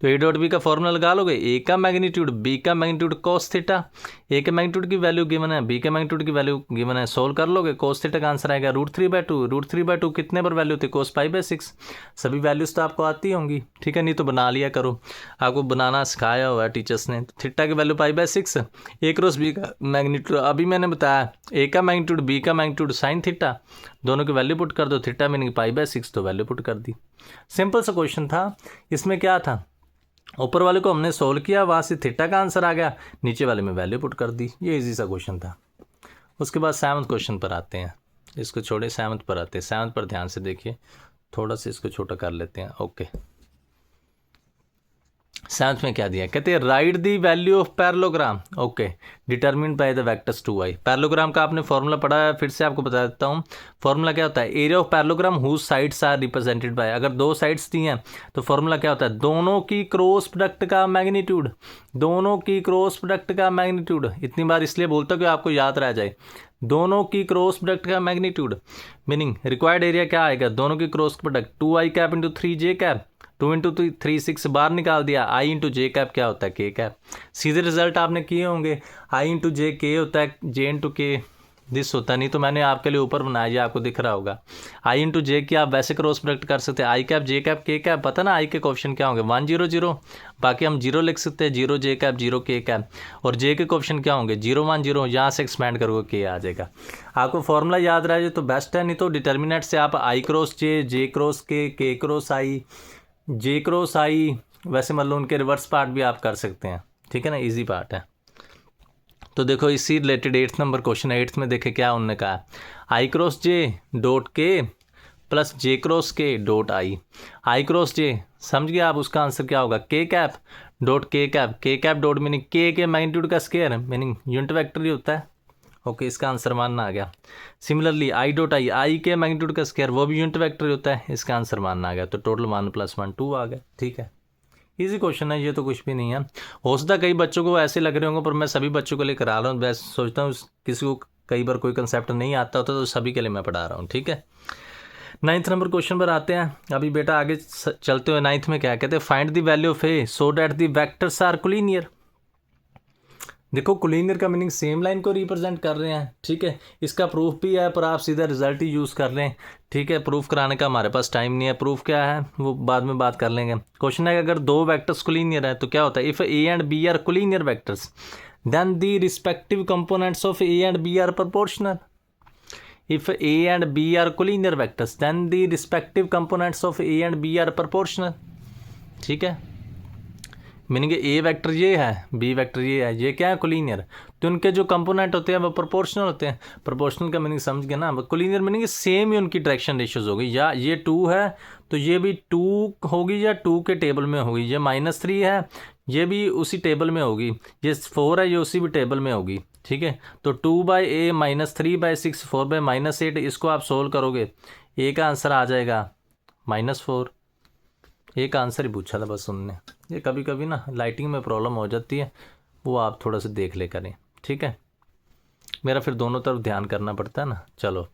तो ए डॉट बी का फॉर्मूला लगा लोगे, ए का मैग्नीट्यूड बी का मैग्नीट्यूड कोस थीटा, ए के मैग्नीट्यूड की वैल्यू गिवन है, बी के मैग्नीट्यूड की वैल्यू गिवन है, सोल्व कर लोगे, कोस थीटा का आंसर आएगा √3/2। √3/2 कितने पर वैल्यू थी, कोस π/6। सभी वैल्यूज तो आपको आती होंगी, ठीक है, नहीं तो बना लिया करो, आपको बनाना सिखाया हुआ है टीचर्स ने। थीटा की वैल्यू π/6, ए क्रॉस बी का मैग्नीट्यूड अभी मैंने बताया, ए का मैग्नीट्यूड बी का मैग्नीट्यूड साइन थीटा, दोनों की वैल्यू पुट कर दो, थीटा मीनिंग π/6 तो वैल्यू पुट कर दी। सिंपल सा क्वेश्चन था। इसमें क्या था, ऊपर वाले को हमने सोल्व किया, वहाँ से थीटा का आंसर आ गया, नीचे वाले में वैल्यू पुट कर दी। ये इजी सा क्वेश्चन था। उसके बाद 7th क्वेश्चन पर आते हैं, इसको छोड़े 7th पर आते हैं। 7th पर ध्यान से देखिए, थोड़ा सा इसको छोटा कर लेते हैं ओके। 7th में क्या दिया, कहते हैं right the value of parallelogram okay determined by the vectors 2i। Parallelogram का आपने फॉर्मूला पढ़ा है, फिर से आपको बता देता हूँ। फॉर्मूला क्या होता है, area of parallelogram whose sides are represented by. अगर 2 साइड्स दी हैं तो फॉर्मूला क्या होता है, दोनों की क्रॉस प्रोडक्ट का मैग्नीट्यूड, दोनों की क्रॉस प्रोडक्ट का मैग्नीट्यूड। इतनी बार इसलिए बोलता हूँ कि आपको याद रह जाए, दोनों की क्रॉस प्रोडक्ट का मैग्नीट्यूड मीनिंग रिक्वायर्ड एरिया क्या आएगा, दोनों की cross product 2i cap into 3j cap, 2 × 3 6 बार निकाल दिया, i इंटू जे कैप क्या होता है k कैप। सीधे रिजल्ट आपने किए होंगे, i इंटू जे के होता है, j इंटू के दिस होता है, नहीं तो मैंने आपके लिए ऊपर बनाया, ये आपको दिख रहा होगा। i इंटू जे की आप वैसे क्रॉस प्रोडक्ट कर सकते हैं, i cap J cap k cap, पता ना i के कोएफिशिएंट क्या होंगे 1 0 0, बाकी हम 0 लिख सकते हैं, 0 जे कैप 0 k कैप, और j के कोएफिशिएंट क्या होंगे 0 1 0, यहाँ से एक्सपेंड करोगे k आ जाएगा। आपको फॉर्मूला याद रह जाए तो बेस्ट है, नहीं तो डिटर्मिनेंट से आप i cross j, j cross k cross i, j cross i, वैसे मान लो उनके रिवर्स पार्ट भी आप कर सकते हैं, ठीक है ना, इजी पार्ट है। तो देखो इसी रिलेटेड 8th नंबर क्वेश्चन है। 8th में देखे क्या उन्होंने कहा, आई क्रॉस जे डॉट के प्लस जे क्रॉस के डॉट आई। आई क्रॉस जे समझ गया आप, उसका आंसर क्या होगा के कैप डॉट के कैप डॉट मीनिंग के मैग्नीट्यूड का स्क्वायर मीनिंग यूनिट वेक्टर ही होता है ओके, इसका आंसर मानना आ गया। सिमिलरली आई डॉट आई के मैग्नीट्यूड का स्क्वायर वो भी यूनिट वेक्टर होता है, इसका आंसर मानना आ गया। तो टोटल 1 + 1 2 आ गया, ठीक है, इजी क्वेश्चन है ये, तो कुछ भी नहीं है। हो सकता है कई बच्चों को ऐसे लग रहे होंगे, पर मैं सभी बच्चों के लिए करा रहा हूँ। मैं सोचता हूँ किसी को कई बार कोई कंसेप्ट नहीं आता होता तो सभी के लिए मैं पढ़ा रहा हूँ, ठीक है। 9th नंबर क्वेश्चन पर आते हैं। अभी बेटा आगे चलते हुए 9th में क्या कहते हैं, find the value of A so that the vectors are collinear. देखो कोलिनियर का मीनिंग सेम लाइन को रिप्रेजेंट कर रहे हैं, ठीक है। इसका प्रूफ भी है पर आप सीधा रिजल्ट ही यूज़ कर लें, ठीक है। प्रूफ कराने का हमारे पास टाइम नहीं है, प्रूफ क्या है वो बाद में बात कर लेंगे। क्वेश्चन है कि अगर दो वेक्टर्स कोलिनियर है तो क्या होता है, if A and B are collinear vectors then the respective components of A and B are proportional. If A and B are collinear vectors, then the respective components of A and B are proportional। ठीक है, meaning ए vector ये है, B vector ये है, ये क्या है collinear, तो उनके जो कंपोनेंट होते हैं वो प्रोपोर्शनल होते हैं। प्रोपोर्शनल का मीनिंग समझ गया ना, कोलिनियर मीनिंग सेम ही उनकी डायरेक्शन रेशियोज होगी, या ये 2 है तो ये भी 2 होगी या 2 के टेबल में होगी, ये -3 है ये भी उसी टेबल में होगी, ये 4 है ये उसी भी टेबल में होगी, ठीक है। तो 2/a -3/6 4/-8, इसको आप सोल्व करोगे ए का आंसर आ जाएगा -4। ए का आंसर ही पूछा था बस उनने, ये कभी कभी ना लाइटिंग में प्रॉब्लम हो जाती है, वो आप थोड़ा सा देख ले करें, ठीक है। मेरा फिर दोनों तरफ ध्यान करना पड़ता है ना। चलो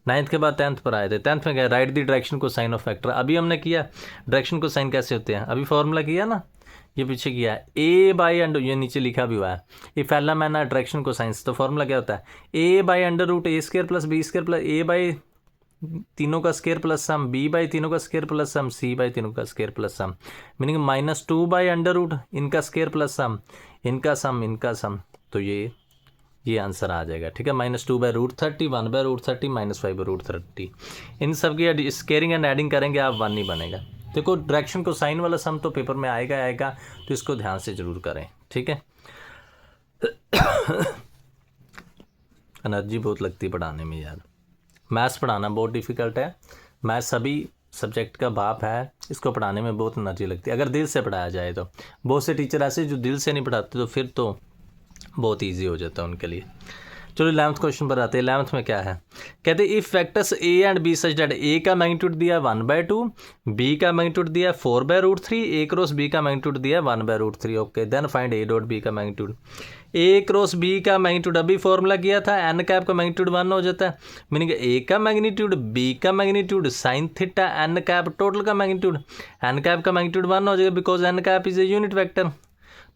9th के बाद 10th पर आए थे। 10th में क्या, राइट द डायरेक्शन को साइन ऑफ वेक्टर। अभी हमने किया डायरेक्शन को साइन कैसे होते हैं, अभी फॉर्मूला किया ना, ये पीछे किया है A/, ये नीचे लिखा भी हुआ है, ये पहला मैंने डायरेक्शन को साइंस, तो फॉर्मूला क्या होता है A/√A² + B² + A/ तीनों का स्केयर प्लस सम, B/ तीनों का स्केयर प्लस सम, C/ तीनों का स्केयर प्लस सम, मीनिंग -2/√, इनका स्केयर प्लस सम, इनका सम, इनका सम, तो ये आंसर आ जाएगा, ठीक है। -2/√30, 1/√30, -5/√30, इन सब की स्केयरिंग एंड एडिंग करेंगे आप 1 ही बनेगा। देखो डायरेक्शन को साइन वाला सम तो पेपर में आएगा, तो इसको ध्यान से जरूर करें, ठीक है। एनर्जी बहुत लगती है पढ़ाने में यार, मैथ्स पढ़ाना बहुत डिफ़िकल्ट है, मैथ्स सभी सब्जेक्ट का बाप है, इसको पढ़ाने में बहुत एनर्जी लगती है अगर दिल से पढ़ाया जाए तो। बहुत से टीचर ऐसे जो दिल से नहीं पढ़ाते तो फिर तो बहुत ईजी हो जाता है उनके लिए। चलो 11th क्वेश्चन पर आते हैं। 11th में क्या है, कहते हैं if vectors A and b such that a का मैग्नीट्यूड दिया 1/2, बी का मैग्नीट्यूड दिया 4/√3, ए क्रॉस बी का मैग्नीट्यूड दिया 1/√3, okay. Then find a dot B का मैग्नीट्यूड। ए क्रॉस बी का मैग्नीट्यूड अभी फॉर्मूला किया था, एन कैप का मैग्नीट्यूड 1 हो जाता है, मीनिंग ए का मैग्नीट्यूड, बी का magnitude, sine theta, N cap total का मैग्नीट्यूड, एन कैप का मैग्नीट्यूड 1 हो जाएगा because N cap is a unit vector.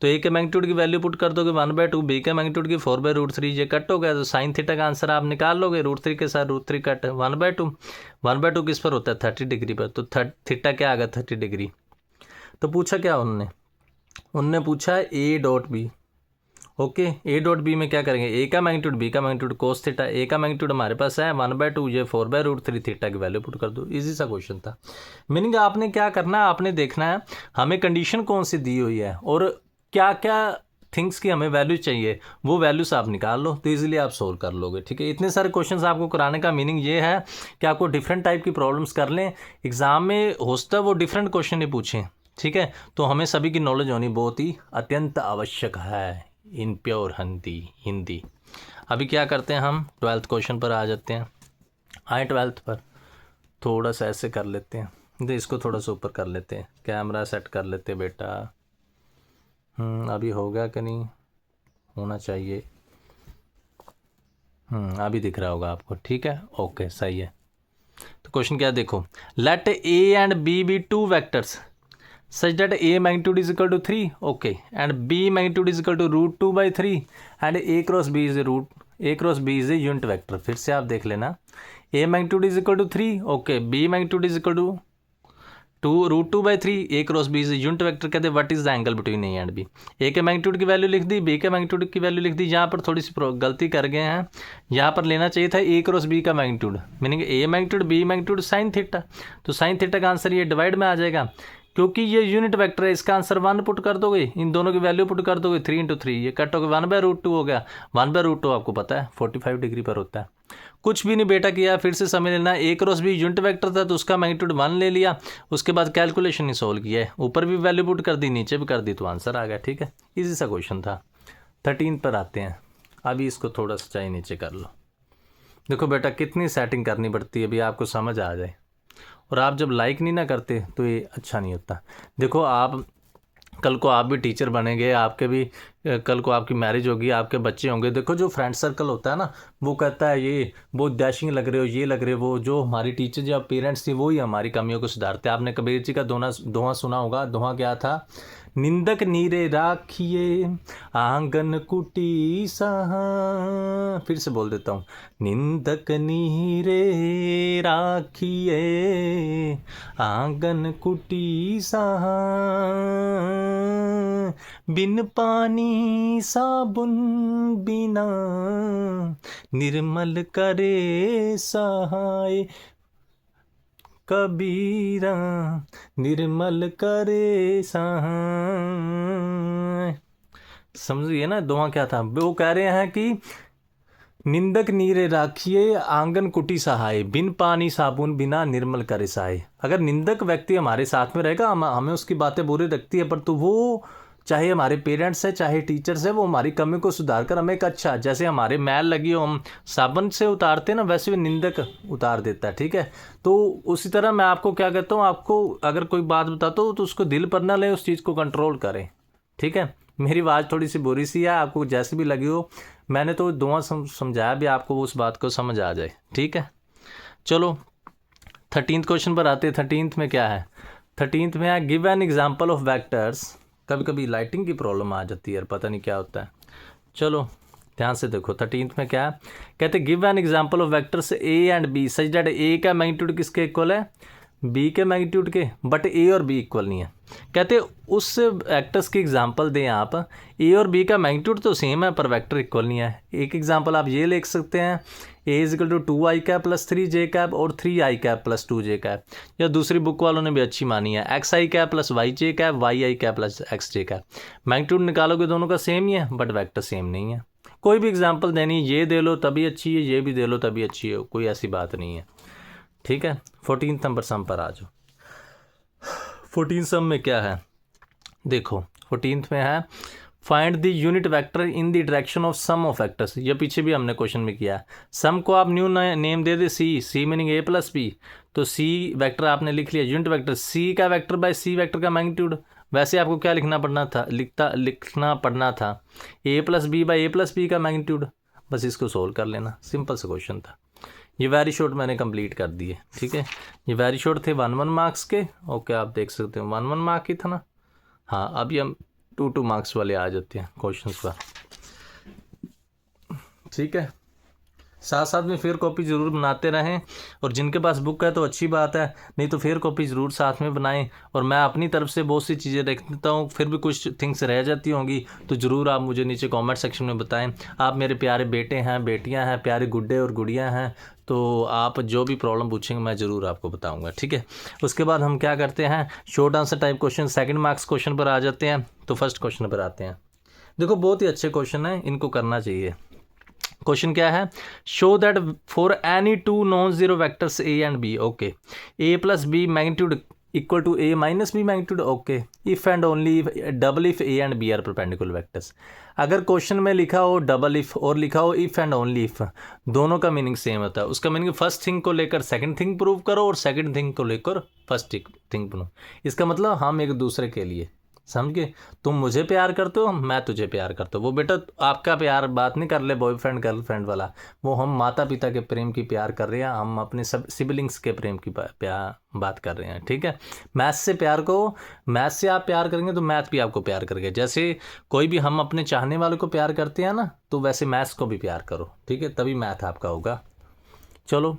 तो ए के मैग्नीट्यूड की वैल्यू पुट कर दोगे 1/2, बी के मैग्नीट्यूड की 4/√3, ये कट हो गया तो साइन थीटा का आंसर आप निकाल लोगे, √3 के साथ √3 कट, 1/2, 1/2 किस पर होता है 30 डिग्री पर, तो थीटा क्या आ गया 30 डिग्री। तो पूछा क्या उनने पूछा A dot B, okay. A dot B में क्या करेंगे, ए का मैग्नीट्यूड बी का मैग्नीट्यूड कोस थीटा, ए का मैग्नीट्यूड हमारे पास है 1/2, ये 4/√3, थीटा की वैल्यू पुट कर दो, इजी सा क्वेश्चन था। मीनिंग आपने क्या करना है, आपने देखना है हमें कंडीशन कौन सी दी हुई है और क्या क्या थिंग्स की हमें वैल्यू चाहिए, वो वैल्यूज आप निकाल लो तो इजीली आप सोल्व कर लोगे, ठीक है। इतने सारे क्वेश्चंस आपको कराने का मीनिंग ये है कि आपको डिफरेंट टाइप की प्रॉब्लम्स कर लें, एग्जाम में होता वो डिफरेंट क्वेश्चन ही पूछें, ठीक है। तो हमें सभी की नॉलेज होनी बहुत ही अत्यंत आवश्यक है इन प्योर हिंदी। अभी क्या करते हैं हम 12th क्वेश्चन पर आ जाते हैं। आए 12th पर थोड़ा सा ऐसे कर लेते हैं, तो इसको थोड़ा सा ऊपर कर लेते हैं, कैमरा सेट कर लेते हैं बेटा। अभी हो गया कि नहीं, होना चाहिए, अभी दिख रहा होगा आपको, ठीक है, ओके सही है। तो क्वेश्चन क्या देखो, let A and B be 2 vectors such that a magnitude is equal to 3, okay, and B magnitude is equal to √2/3 and a cross b is a unit vector. फिर से आप देख लेना, a magnitude is equal to 3, okay, b magnitude is equal to √2/3, a cross b is unit vector. कहते हैं what is the angle between A and b. ए के magnitude की value लिख दी, बी के मैग्नीट्यूड की वैल्यू लिख दी, यहाँ पर थोड़ी सी गलती कर गए हैं, यहाँ पर लेना चाहिए था ए क्रॉस बी का magnitude, meaning a magnitude B magnitude sine theta, तो साइन थीटा का आंसर ये डिवाइड में आ जाएगा क्योंकि ये यूनिट वेक्टर है, इसका आंसर 1 पुट कर दोगे, इन दोनों की वैल्यू पुट कर दोगे, 3 × 3, ये कट हो गया 1/√2 हो गया। 1/√2 आपको पता है 45 डिग्री पर होता है। कुछ भी नहीं बेटा किया, फिर से समझ लेना, ए क्रॉस बी यूनिट वेक्टर था तो उसका मैग्नीट्यूड 1 ले लिया, उसके बाद कैलकुलेशन ही सोल्व किया है, ऊपर भी वैल्यू पुट कर दी नीचे भी कर दी तो आंसर आ गया, ठीक है, इजी सा क्वेश्चन था। 13 पर आते हैं, अभी इसको थोड़ा सा चाहिए नीचे कर लो। देखो बेटा कितनी सेटिंग करनी पड़ती है, अभी आपको समझ आ जाए, और आप जब लाइक नहीं ना करते तो ये अच्छा नहीं होता। देखो आप कल को आप भी टीचर बनेंगे, आपके भी कल को आपकी मैरिज होगी, आपके बच्चे होंगे। देखो जो फ्रेंड सर्कल होता है ना, वो कहता है ये बहुत डैशिंग लग रहे हो, ये लग रहे हो। वो जो हमारी टीचर या पेरेंट्स थी वो ही हमारी कमियों को सुधारते हैं। आपने कबीर जी का दोहा सुना होगा। दोहा क्या था? निंदक नीरे राखिए आंगन कुटी सहा। फिर से बोल देता हूँ, निंदक नीरे राखिए आंगन कुटी सहा, बिन पानी साबुन बिना निर्मल करे सहाय, कबीरा निर्मल करे सहाय। समझिए ना दोहा क्या था? वो कह रहे हैं कि निंदक नीरे राखिए आंगन कुटी सहाय, बिन पानी साबुन बिना निर्मल करे सहाय। अगर निंदक व्यक्ति हमारे साथ में रहेगा, हमें उसकी बातें बुरी लगती है, पर तो वो चाहे हमारे पेरेंट्स है चाहे टीचर्स है, वो हमारी कमी को सुधार कर हमें एक अच्छा, जैसे हमारे मैल लगी हो हम साबुन से उतारते हैं ना, वैसे भी निंदक उतार देता है। ठीक है, तो उसी तरह मैं आपको क्या कहता हूँ, आपको अगर कोई बात बताता हूँ तो उसको दिल पर ना लें, उस चीज़ को कंट्रोल करें। ठीक है, मेरी आवाज़ थोड़ी सी बुरी सी है, आपको जैसे भी लगी हो, मैंने तो दोहा समझाया भी, आपको उस बात को समझ आ जाए। ठीक है, चलो 13th क्वेश्चन पर आते हैं। 13th में क्या है? 13th में है give an example of vectors. कभी कभी लाइटिंग की प्रॉब्लम आ जाती है यार, पता नहीं क्या होता है। चलो ध्यान से देखो, 13th में क्या है? कहते give an example of vectors A and b such that a का मैग्नीट्यूड किसके इक्वल है? बी के मैग्नीट्यूड के, बट ए और बी इक्वल नहीं है। कहते उस वेक्टर्स की एग्जांपल दें आप, ए और बी का मैग्नीट्यूड तो सेम है पर वेक्टर इक्वल नहीं है। एक एग्जांपल आप ये लिख सकते हैं, a is equal to 2i cap plus 3j cap और 3i cap plus 2j cap. या दूसरी बुक वालों ने भी अच्छी मानी है, xi cap plus yj cap, yi cap plus xj cap. Magnitude निकालोगे दोनों का सेम ही है, बट वेक्टर सेम नहीं है। कोई भी एग्जाम्पल देनी, ये दे लो तभी अच्छी है, ये भी दे लो तभी अच्छी है, कोई ऐसी बात नहीं है। ठीक है, 14th नंबर सम पर आ जाओ। 14th सम में क्या है? देखो 14th में है find the unit vector in the direction of sum of vectors. ये पीछे भी हमने क्वेश्चन में किया है। सम को आप न्यू नेम दे दे सी मीनिंग ए प्लस बी, तो सी वेक्टर आपने लिख लिया। यूनिट वेक्टर सी का वेक्टर बाय सी वेक्टर का मैग्नीट्यूड। वैसे आपको क्या लिखना पड़ना था ए plus b by a plus B का मैग्नीट्यूड। बस इसको सोल्व कर लेना, सिंपल सा क्वेश्चन था। ये वेरी शॉर्ट मैंने कंप्लीट कर दिए। ठीक है, ये वेरी शॉर्ट थे 1 मार्क्स के। ओके, आप देख सकते हो 1 मार्क की था ना। हाँ, अभी हम 2 मार्क्स वाले आ जाते हैं क्वेश्चंस पर। ठीक है, साथ साथ में फेयर कॉपी ज़रूर बनाते रहें, और जिनके पास बुक है तो अच्छी बात है, नहीं तो फेयर कॉपी ज़रूर साथ में बनाएं। और मैं अपनी तरफ से बहुत सी चीज़ें रख देता हूँ, फिर भी कुछ थिंग्स रह जाती होंगी तो ज़रूर आप मुझे नीचे कमेंट सेक्शन में बताएं। आप मेरे प्यारे बेटे हैं, बेटियां हैं, प्यारे गुड्डे और गुड़ियाँ हैं, तो आप जो भी प्रॉब्लम पूछेंगे मैं ज़रूर आपको बताऊँगा। ठीक है, उसके बाद हम क्या करते हैं, short answer type question 2 marks question पर आ जाते हैं। तो फर्स्ट क्वेश्चन पर आते हैं। देखो बहुत ही अच्छे क्वेश्चन हैं, इनको करना चाहिए। क्वेश्चन क्या है? Show that for any 2 non zero vectors A and B, okay, A plus B magnitude equal to A minus B magnitude, okay, if and only double if A and B are perpendicular vectors. अगर question में लिखा हो double if और लिखा हो if and only if, दोनों का meaning same होता है। उसका मीनिंग फर्स्ट थिंग को लेकर सेकंड थिंग प्रूव करो और सेकंड थिंग को लेकर फर्स्ट थिंग प्रूव। इसका मतलब हम एक दूसरे के लिए, समझ गए? तुम मुझे प्यार करते हो, मैं तुझे प्यार करता हूँ। वो बेटा आपका प्यार बात नहीं कर ले बॉयफ्रेंड गर्लफ्रेंड वाला, वो हम माता पिता के प्रेम की प्यार कर रहे हैं, हम अपने सब सिबलिंग्स के प्रेम की बात कर रहे हैं। ठीक है, मैथ्स से प्यार को, मैथ्स से आप प्यार करेंगे तो मैथ भी आपको प्यार करेगा। जैसे कोई भी हम अपने चाहने वालों को प्यार करते हैं ना, तो वैसे मैथ्स को भी प्यार करो। ठीक है, तभी मैथ आपका होगा। चलो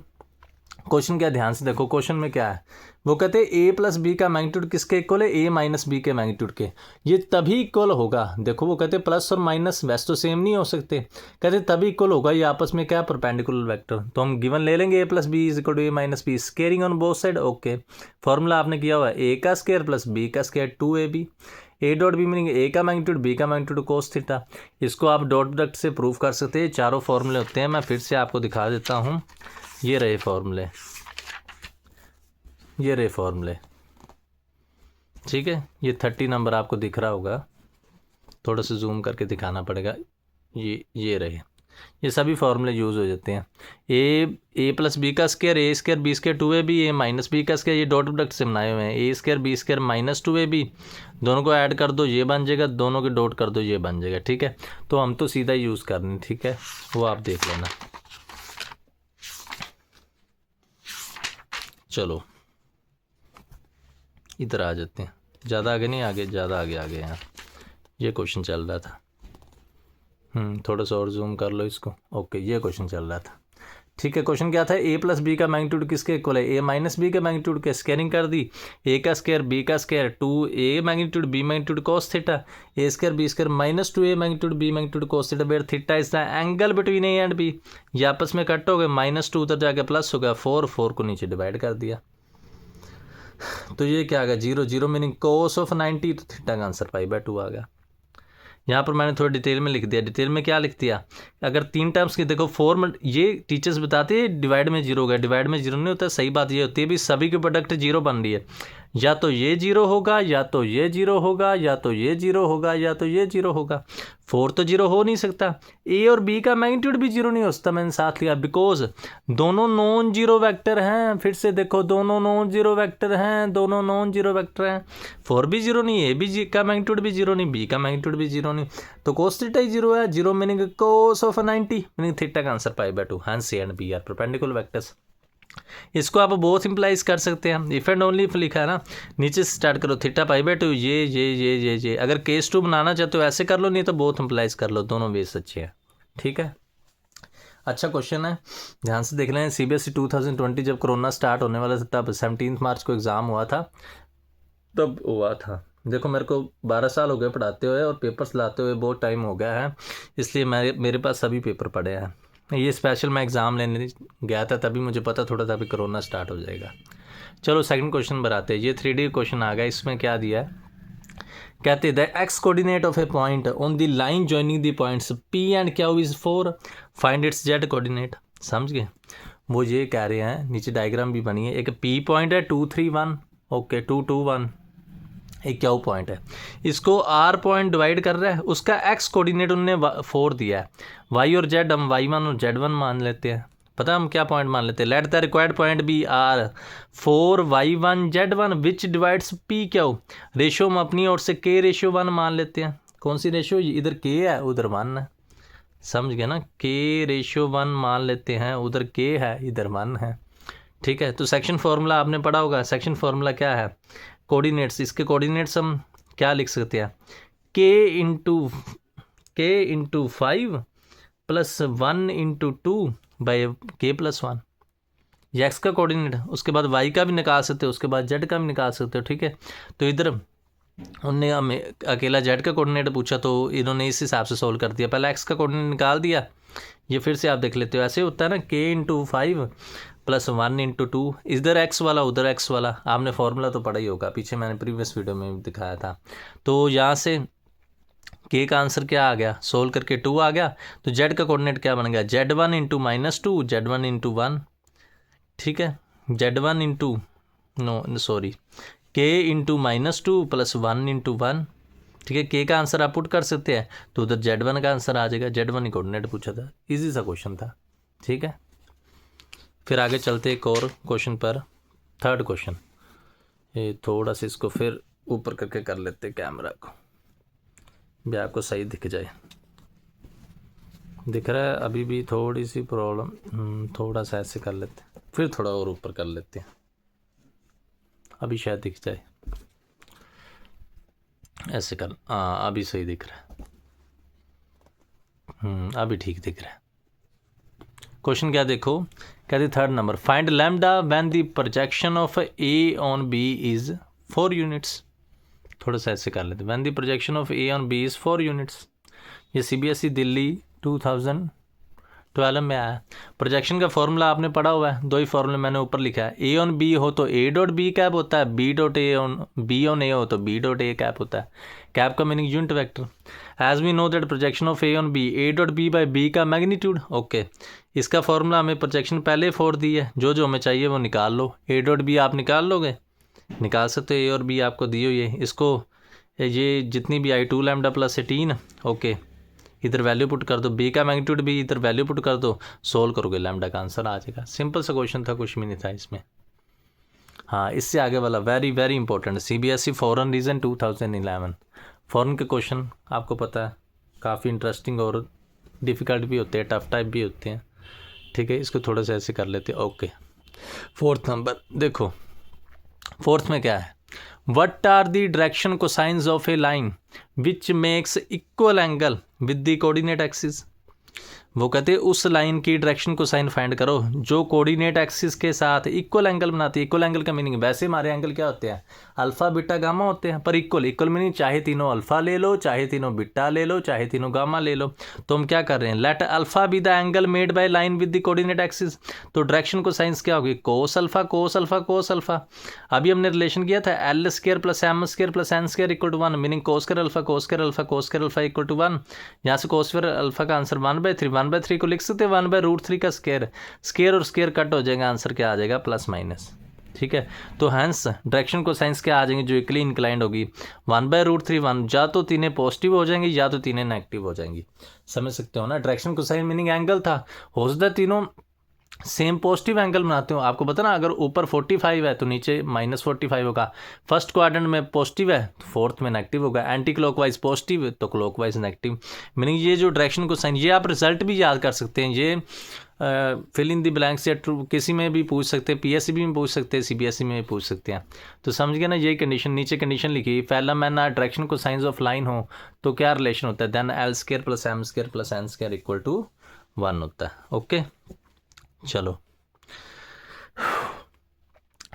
क्वेश्चन क्या, ध्यान से देखो। क्वेश्चन में क्या है? वो कहते हैं ए प्लस बी का मैग्नीट्यूड किसके इक्वल है? ए माइनस बी के मैग्नीट्यूड के। ये तभी इक्वल होगा, देखो वो कहते हैं प्लस और माइनस वैसे तो सेम नहीं हो सकते, कहते तभी इक्वल होगा ये आपस में क्या, परपेंडिकुलर वेक्टर। तो हम गिवन ले लेंगे a plus b is equal to A minus b, squaring on both side. Okay, formula आपने किया हुआ है ए का स्केयर प्लस बी का square 2ab। A dot b meaning ए का मैग्नीट्यूड बी का मैग्नीट्यूड कोस थीटा। इसको आप डॉट प्रोडक्ट से प्रूव कर सकते हैं। चारों फॉर्मूले होते हैं, मैं फिर से आपको दिखा देता हूँ। ये रहे फॉर्मूले, ये रहे फॉर्मूले। ठीक है, ये 30 नंबर आपको दिख रहा होगा, थोड़ा सा जूम करके दिखाना पड़ेगा। ये रहे। ये सभी फार्मूले यूज़ हो जाते हैं। ए प्लस बी का square, a square B square 2ab, a minus B का स्क्वायर, ये डॉट प्रोडक्ट से बनाए हुए हैं। A square B square minus 2ab, दोनों को ऐड कर दो ये बन जाएगा, दोनों के डॉट कर दो ये बन जाएगा। ठीक है, तो हम तो सीधा यूज़ कर रहे हैं। ठीक है, वो आप देख लेना। चलो इधर आ जाते हैं, ज़्यादा आगे नहीं, आगे ज़्यादा आगे आ गए हैं। ये क्वेश्चन चल रहा था, थोड़ा सा और जूम कर लो इसको। ओके, ये क्वेश्चन चल रहा था। ठीक है, क्वेश्चन क्या था, ए प्लस बी का मैग्नीट्यूड किसके इक्वल है, ए माइनस बी का मैग्नीट्यूड के स्क्वायरिंग कर दी, ए का स्क्वायर बी का square 2a magnitude B magnitude cos theta, A square B square minus 2a magnitude B magnitude cos theta, where theta is the angle between A and B. ये आपस में cut हो गए, -2 उधर जाके plus हो गया, 4 को नीचे डिवाइड कर दिया, तो ये क्या आ गया 0 0 मीनिंग कोस ऑफ 90, तो थीटा का आंसर π/2 आ गया। यहाँ पर मैंने थोड़ा डिटेल में लिख दिया। डिटेल में क्या लिख दिया, अगर 3 टर्म्स की देखो 4 में, ये टीचर्स बताते हैं डिवाइड में 0 हो गया, डिवाइड में 0 नहीं होता। सही बात ये होती है भी सभी की प्रोडक्ट 0 बन रही है, या तो ये 0 होगा, या तो ये 0 होगा, या तो ये 0 होगा, या तो ये 0 होगा। 4 तो 0 हो नहीं सकता। ए और बी का मैग्नीट्यूड भी 0 नहीं हो सकता, मैंने साथ लिया, बिकॉज दोनों नॉन जीरो वेक्टर हैं। फिर से देखो, दोनों नॉन जीरो वेक्टर हैं, दोनों नॉन जीरो वेक्टर हैं। 4 भी 0 नहीं, ए बी का मैग्नीट्यूड भी 0 नहीं, बी का मैग्नीट्यूड भी 0 नहीं, तो कोस थीटा ही 0 है। 0 meaning cos of 90 meaning theta का answer π/2। Hence a and B are perpendicular vectors. इसको आप बोथ इम्प्लाइज कर सकते हैं, इफ एंड ओनली इफ लिखा है ना, नीचे से स्टार्ट करो, थीटा π/2 ये। अगर केस 2 बनाना चाहते हो ऐसे कर लो, नहीं तो बोथ इम्प्लाइज कर लो, दोनों वेज अच्छे हैं। ठीक है, अच्छा क्वेश्चन है, ध्यान से देख लें। CBSE 2020 जब कोरोना स्टार्ट होने वाला था, तब 17 मार्च को एग्ज़ाम हुआ था, तब हुआ था। देखो मेरे को 12 साल हो गए पढ़ाते हुए, और पेपर्स लाते हुए बहुत टाइम हो गया है, इसलिए मेरे पास सभी पेपर पड़े हैं। ये स्पेशल मैं एग्ज़ाम लेने गया था, तभी मुझे पता थोड़ा था अभी कोरोना स्टार्ट हो जाएगा। चलो सेकंड क्वेश्चन बनाते हैं। ये 3D क्वेश्चन आ गया, इसमें क्या दिया है, कहते the x coordinate of a point on the line joining the points P and Q is 4, find its Z coordinate. समझ गए, वो ये कह रहे हैं, नीचे डायग्राम भी बनी है। एक P पॉइंट है 2 3 1, ओके 2 2 1, एक Q पॉइंट है, इसको R पॉइंट डिवाइड कर रहा है, उसका एक्स कोऑर्डिनेट उनने 4 दिया है, Y और Z हम Y1 और Z1 मान लेते हैं। पता हम क्या पॉइंट मान लेते हैं, let the required point be R 4 Y1 Z1 which divides PQ। Ratio हम अपनी ओर से K रेशो 1 मान लेते हैं। कौन सी रेशो, इधर K है उधर 1 है, समझ गए ना, K रेशो 1 मान लेते हैं, उधर K है इधर 1 है। ठीक है, तो सेक्शन फार्मूला आपने पढ़ा होगा। सेक्शन फार्मूला क्या है, कोऑर्डिनेट्स, इसके कोऑर्डिनेट्स हम क्या लिख सकते हैं, K into 5 plus 1 into 2 by K plus 1, ये एक्स का कोऑर्डिनेट है। उसके बाद वाई का भी निकाल सकते हो, उसके बाद जेड का भी निकाल सकते हो। ठीक है, तो इधर उनने हमें अकेला जेड का कोऑर्डिनेट पूछा, तो इन्होंने इस हिसाब से सोल्व कर दिया। पहले एक्स का कोऑर्डिनेट निकाल दिया, ये फिर से आप देख लेते हो, ऐसे होता है ना, K इंटू 5 प्लस 1 इंटू 2, इधर एक्स वाला उधर एक्स वाला। आपने फार्मूला तो पढ़ा ही होगा, पीछे मैंने प्रीवियस वीडियो में भी दिखाया था। तो यहाँ से K का आंसर क्या आ गया, सोल्व करके 2 आ गया, तो Z का कोऑर्डिनेट क्या बन गया, Z1 इंटू -2 Z1 इंटू 1। ठीक है, Z1 into K into -2 plus 1 into 1। ठीक है, K का आंसर आप पुट कर सकते हैं, तो उधर Z1 का आंसर आ जाएगा। Z1 ही कोऑर्डिनेट पूछा था, इजी सा क्वेश्चन था। ठीक है, फिर आगे चलते एक और क्वेश्चन पर, थर्ड क्वेश्चन। ये थोड़ा सा इसको फिर ऊपर करके कर लेते कैमरा को, भी आपको सही दिख जाए। दिख रहा है अभी भी थोड़ी सी प्रॉब्लम, थोड़ा सा ऐसे कर लेते हैं, फिर थोड़ा और ऊपर कर लेते हैं, अभी शायद दिख जाए। ऐसे कर, हाँ अभी सही दिख रहा है, अभी ठीक दिख रहा है। क्वेश्चन क्या देखो, कहते third number, find lambda when the projection of A on B is 4 units. थोड़ा सा ऐसे कर लेते, when the projection of A on B is 4 units. ये CBSE दिल्ली 2012 में आया है। प्रोजेक्शन का फॉर्मूला आपने पढ़ा हुआ है, 2 ही फॉर्मूले मैंने ऊपर लिखा है। A ऑन B हो तो A डॉट B कैप होता है, B dot A on B on A हो तो B डॉट A कैप होता है। कैप का meaning unit vector. As we know that projection of A on B, A dot B by B का magnitude. Okay, इसका formula हमें projection पहले 4 दी है, जो हमें चाहिए वो निकाल लो। A डॉट B आप निकाल लोगे, निकाल सकते हो, A और B आपको दी हुई है। इसको ये जितनी भी I2 लैम्डा प्लस 18, ओके, इधर वैल्यू पुट कर दो, बी का मैग्नीट्यूड भी इधर वैल्यू पुट कर दो, सोल्व करोगे लैम्डा का आंसर आ जाएगा। सिंपल सा क्वेश्चन था, कुछ भी नहीं था इसमें। हाँ, इससे आगे वाला very very important, CBSE foreign region 2011। Foreign के क्वेश्चन आपको पता है काफ़ी इंटरेस्टिंग और डिफ़िकल्ट भी होते हैं, टफ टाइप भी होते हैं। ठीक है, इसको थोड़ा सा ऐसे कर लेते हैं। ओके, 4th नंबर देखो, 4th में क्या है, what are the direction cosines of a line which makes equal angle with the coordinate axis. वो कहते हैं उस लाइन की डायरेक्शन को साइन फाइंड करो जो कोऑर्डिनेट एक्सिस के साथ इक्वल एंगल बनाती है। इक्वल एंगल का मीनिंग, वैसे हमारे एंगल क्या होते हैं, अल्फा बीटा गामा होते हैं, पर इक्वल, इक्वल मीनिंग चाहे तीनों अल्फा ले लो, चाहे तीनों बीटा ले लो, चाहे तीनों गामा ले लो। तो हम क्या कर रहे हैं, let alpha be the angle made by line with the coordinate axis. तो डायरेक्शन को साइंस क्या होगी, cos alpha cos alpha cos alpha. अभी हमने रिलेशन किया था L square plus M square plus N square equal to 1, meaning cos square alpha cos square alpha cos square alpha equal to 1। यहाँ से cos square alpha का answer 1/3, 1/3 को लिख सकते हैं 1/√3 का स्क्वायर, स्क्वायर और स्क्वायर कट हो जाएगा, आंसर क्या आ जाएगा, प्लस माइनस। ठीक है, तो हैंस डायरेक्शन को साइंस क्या आ जाएंगे, जो इक्वली इंक्लाइंड होगी 1/√3, 1 या तो तीनों पॉजिटिव हो जाएंगी या तो तीनों नेगेटिव हो जाएंगी। समझ सकते हो ना, डायरेक्शन को साइन मीनिंग एंगल था, हो सकता है तीनों सेम पॉजिटिव एंगल बनाते हो। आपको पता ना, अगर ऊपर 45 है तो नीचे -45 होगा, फर्स्ट क्वाड्रेंट में पॉजिटिव है तो फोर्थ में नेगेटिव होगा, एंटी क्लॉकवाइज पॉजिटिव तो क्लॉकवाइज नेगेटिव। मीनिंग ये जो डायरेक्शन को साइन, ये आप रिजल्ट भी याद कर सकते हैं, ये फिल इन द ब्लैंक्स या ट्रू किसी में भी पूछ सकते हैं, PSCB में पूछ सकते हैं, CBSE में भी पूछ सकते हैं। तो समझ गए ना, ये कंडीशन, नीचे कंडीशन लिखी, पहला मैंने direction cosines of line हो तो क्या रिलेशन होता है, then L square plus M square plus N square equal to 1 होता है। ओके, चलो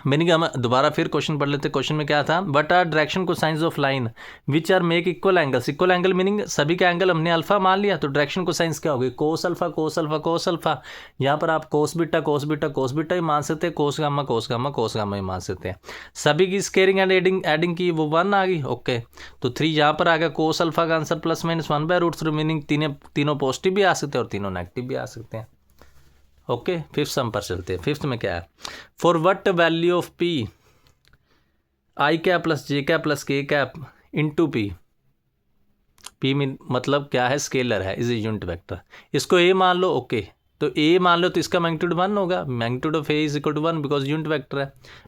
मीनिंग हम दोबारा फिर क्वेश्चन पढ़ लेते। क्वेश्चन में क्या था, what are direction cosines of line which are make equal angles. Equal angle meaning सभी का एंगल हमने अल्फा मान लिया, तो डायरेक्शन को साइंस क्या होगी, cos alpha cos alpha cos alpha. यहाँ पर आप cos beta cos beta cos beta ही मान सकते हैं, cos gamma cos gamma cos gamma ही मान सकते हैं। सभी की स्केयरिंग एंड एडिंग की वो 1 आ गई। ओके, तो 3 यहाँ पर आ गया, कोस अल्फा का आंसर प्लस माइनस 1/√3, मीनिंग तीनों पॉजिटिव भी आ सकते हैं और तीनों नेगेटिव भी आ सकते हैं। ओके, 5th सम पर चलते हैं। 5th में क्या है, for what value of P I cap plus J cap plus K cap into P, P में मतलब क्या है, स्केलर है, इज ए यूनिट वेक्टर। इसको A मान लो। ओके, तो A मान लो तो इसका मैग्नीट्यूड 1 होगा, magnitude of A is equal to 1 because unit vector है।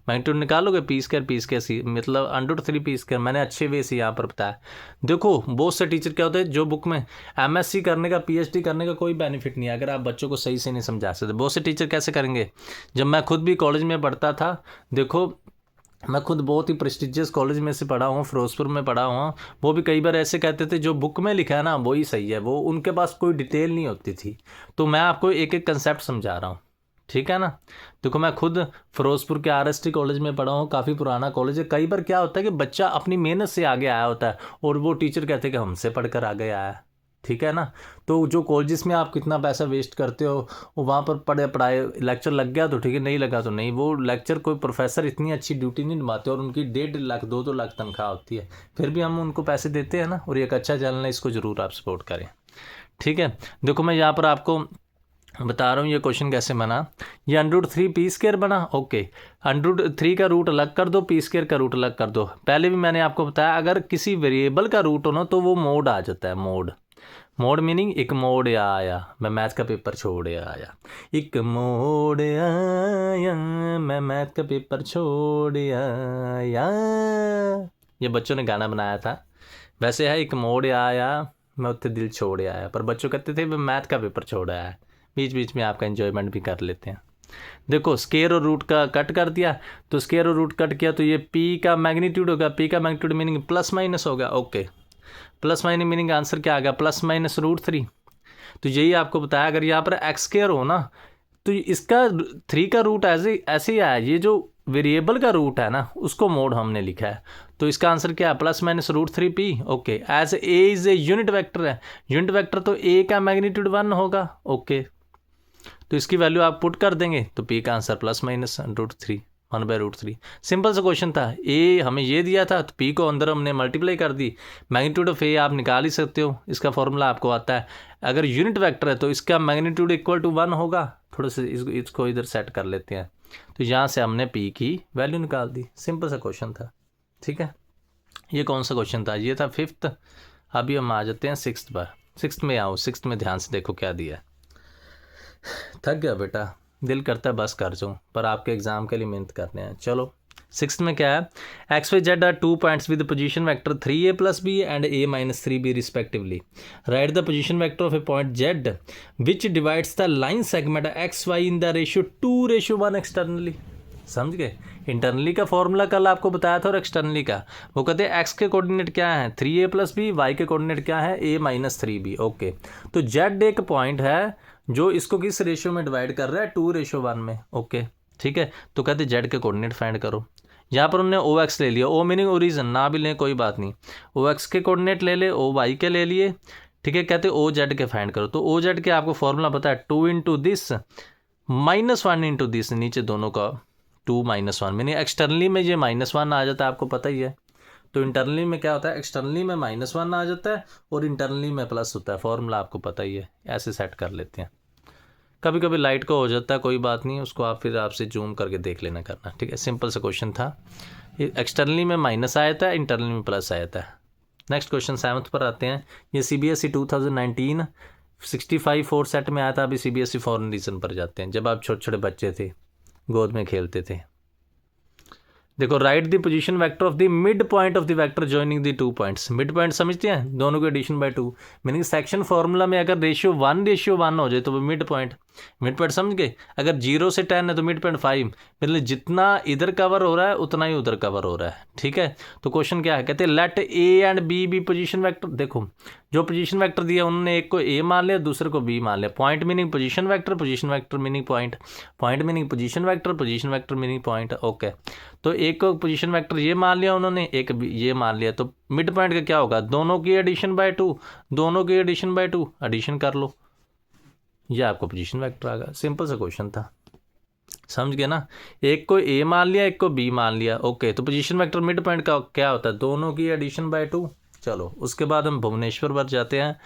मैग्नीट्यूड निकालोगे P स्क्वायर सी मतलब √3 P स्क्वायर। मैंने अच्छे वे से यहाँ पर बताया। देखो बहुत से टीचर क्या होते हैं, जो बुक में MSc करने का PhD करने का कोई बेनिफिट नहीं है अगर आप बच्चों को सही से नहीं समझा सकते। बहुत से टीचर कैसे करेंगे, जब मैं खुद भी कॉलेज में पढ़ता था, देखो मैं खुद बहुत ही प्रेस्टिजियस कॉलेज में से पढ़ा हूँ, फिरोजपुर में पढ़ा हूँ, वो भी कई बार ऐसे कहते थे जो बुक में लिखा है ना वही सही है, वो उनके पास कोई डिटेल नहीं होती थी। तो मैं आपको एक एक कंसेप्ट समझा रहा हूँ, ठीक है ना। देखो मैं खुद फिरोजपुर के RST कॉलेज में पढ़ा हूँ, काफ़ी पुराना कॉलेज है। कई बार क्या होता है कि बच्चा अपनी मेहनत से आगे आया होता है और वो टीचर कहते हैं कि हमसे पढ़कर आगे आया है, ठीक है ना। तो जो कॉलेजेस में आप कितना पैसा वेस्ट करते हो, वहाँ पर पढ़ाए लेक्चर लग गया तो ठीक है, नहीं लगा तो नहीं। वो लेक्चर कोई प्रोफेसर इतनी अच्छी ड्यूटी नहीं निभाते और उनकी 1.5 लाख 2-2 लाख तनख्वाह होती है, फिर भी हम उनको पैसे देते हैं ना। और एक अच्छा चैनल है, इसको ज़रूर आप सपोर्ट करें, ठीक है। देखो मैं यहाँ पर आपको बता रहा हूँ ये क्वेश्चन कैसे बना। ये √3 P स्क्वायर बना। ओके, √3 का रूट अलग कर दो, P स्क्वायर का रूट अलग कर दो। पहले भी मैंने आपको बताया अगर किसी वेरिएबल का रूट हो ना तो वो मोड आ जाता है। मोड मीनिंग एक मोड आया, मैं मैथ का पेपर छोड़ आया, एक मोड आया, मैं मैथ का पेपर छोड़ आया। ये बच्चों ने गाना बनाया था, वैसे है एक मोड आया मैं उत्ते दिल छोड़ आया, पर बच्चों कहते थे मैं मैथ का पेपर छोड़ आया। बीच बीच में आपका एंजॉयमेंट भी कर लेते हैं। देखो स्केयर और रूट का कट कर दिया, तो स्केयर और रूट कट किया तो ये P का मैग्नीट्यूड होगा, P का मैग्नीट्यूड मीनिंग प्लस माइनस होगा। Okay, plus minus meaning answer क्या आ गया, प्लस माइनस √3। तो यही आपको बताया, अगर यहाँ पर एक्स स्क्वायर हो ना तो इसका 3 का रूट ऐसे ही आया। ये जो वेरिएबल का रूट है ना उसको मोड हमने लिखा है, तो इसका आंसर क्या है, plus minus √3P। Okay, as A is a unit vector है, यूनिट वेक्टर तो A का मैग्नीट्यूड 1 होगा। ओके, तो इसकी वैल्यू आप पुट कर देंगे तो P का आंसर प्लस माइनस √3, 1/√3। सिंपल सा क्वेश्चन था। A हमें ये दिया था तो P को अंदर हमने मल्टीप्लाई कर दी। मैग्नीट्यूड ऑफ A आप निकाल ही सकते हो, इसका फॉर्मूला आपको आता है। अगर यूनिट वेक्टर है तो इसका मैग्नीट्यूड इक्वल टू 1 होगा। थोड़ा सा इसको इधर सेट कर लेते हैं, तो यहाँ से हमने P की वैल्यू निकाल दी। सिंपल सा क्वेश्चन था, ठीक है। ये कौन सा क्वेश्चन था, ये था 5th। अभी हम आ जाते हैं 6th पर। सिक्स्थ में आओ, सिक्स्थ में ध्यान से देखो क्या दिया है। थक गया बेटा, दिल करता है बस कर जाऊँ, पर आपके एग्ज़ाम के लिए मेहनत करने हैं। चलो सिक्स्थ में क्या है, X Y Z are 2 points with position vector 3a + b and a - 3b respectively. Write the position vector of a point Z which divides the line segment X Y in the ratio 2:1 externally. समझ गए? Internally का formula कल आपको बताया था और externally का वो कहते हैं एक्स के कोऑर्डिनेट क्या है 3a + b, वाई के कोऑर्डिनेट क्या है a - 3b। ओके, तो जेड एक पॉइंट है जो इसको किस रेशियो में डिवाइड कर रहा है 2:1 में। ओके ठीक है, तो कहते हैं जेड के कोऑर्डिनेट फाइंड करो। यहाँ पर उन्होंने ओ एक्स ले लिया, ओ मीनिंग ओरिजन, ना भी लें कोई बात नहीं, ओ एक्स के कोऑर्डिनेट ले ले, ओ वाई के ले लिए। ठीक है, कहते ओ जेड के फाइंड करो, तो ओ जेड के आपको फॉर्मूला पता है 2 × दिस -1 × दिस, नीचे दोनों का 2 - 1, मीनिंग एक्सटर्नली में ये -1 आ जाता है, आपको पता ही है। तो इंटरनली में क्या होता है, एक्सटर्नली में -1 आ जाता है और इंटरनली में प्लस होता है, फॉर्मूला आपको पता ही है। ऐसे सेट कर लेते हैं, कभी कभी लाइट को हो जाता है, कोई बात नहीं, उसको आप फिर आपसे जूम करके देख लेना करना। ठीक है, सिंपल सा क्वेश्चन था, एक्सटर्नली में माइनस आया था, इंटरनली में प्लस आया था। नेक्स्ट क्वेश्चन 7th पर आते हैं। ये CBSE 2019 65 4 सेट में आया था। अभी CBSE फॉरेन रीजन पर जाते हैं, जब आप छोटे छोटे बच्चे थे, गोद में खेलते थे। देखो, write the position vector of the mid point of the vector joining the 2 points. Mid point समझते हैं, दोनों को addition by 2, meaning section formula में अगर रेशियो 1:1 हो जाए तो वो मिड पॉइंट समझ गए। अगर 0 से 10 है तो मिड पॉइंट 5, मतलब जितना इधर कवर हो रहा है उतना ही उधर कवर हो रहा है। ठीक है, तो क्वेश्चन क्या है, कहते हैं let A and B be position vector. देखो, जो पोजीशन वेक्टर दिया उन्होंने एक को ए मान लिया, दूसरे को बी मान लिया। Point meaning position vector meaning point, point meaning position vector meaning point. Okay, तो एक को पोजीशन वेक्टर ये मान लिया उन्होंने, एक ये मान लिया, तो मिड पॉइंट का क्या होगा, दोनों की एडिशन बाय 2, दोनों की एडिशन बाय 2, एडिशन कर लो, ये आपको पोजीशन वेक्टर आ गया। सिंपल सा क्वेश्चन था, समझ गए ना। एक को ए मान लिया, एक को बी मान लिया। ओके, तो पोजीशन वेक्टर मिड पॉइंट का क्या होता है, दोनों की एडिशन बाय 2। चलो उसके बाद हम भुवनेश्वर पर जाते हैं।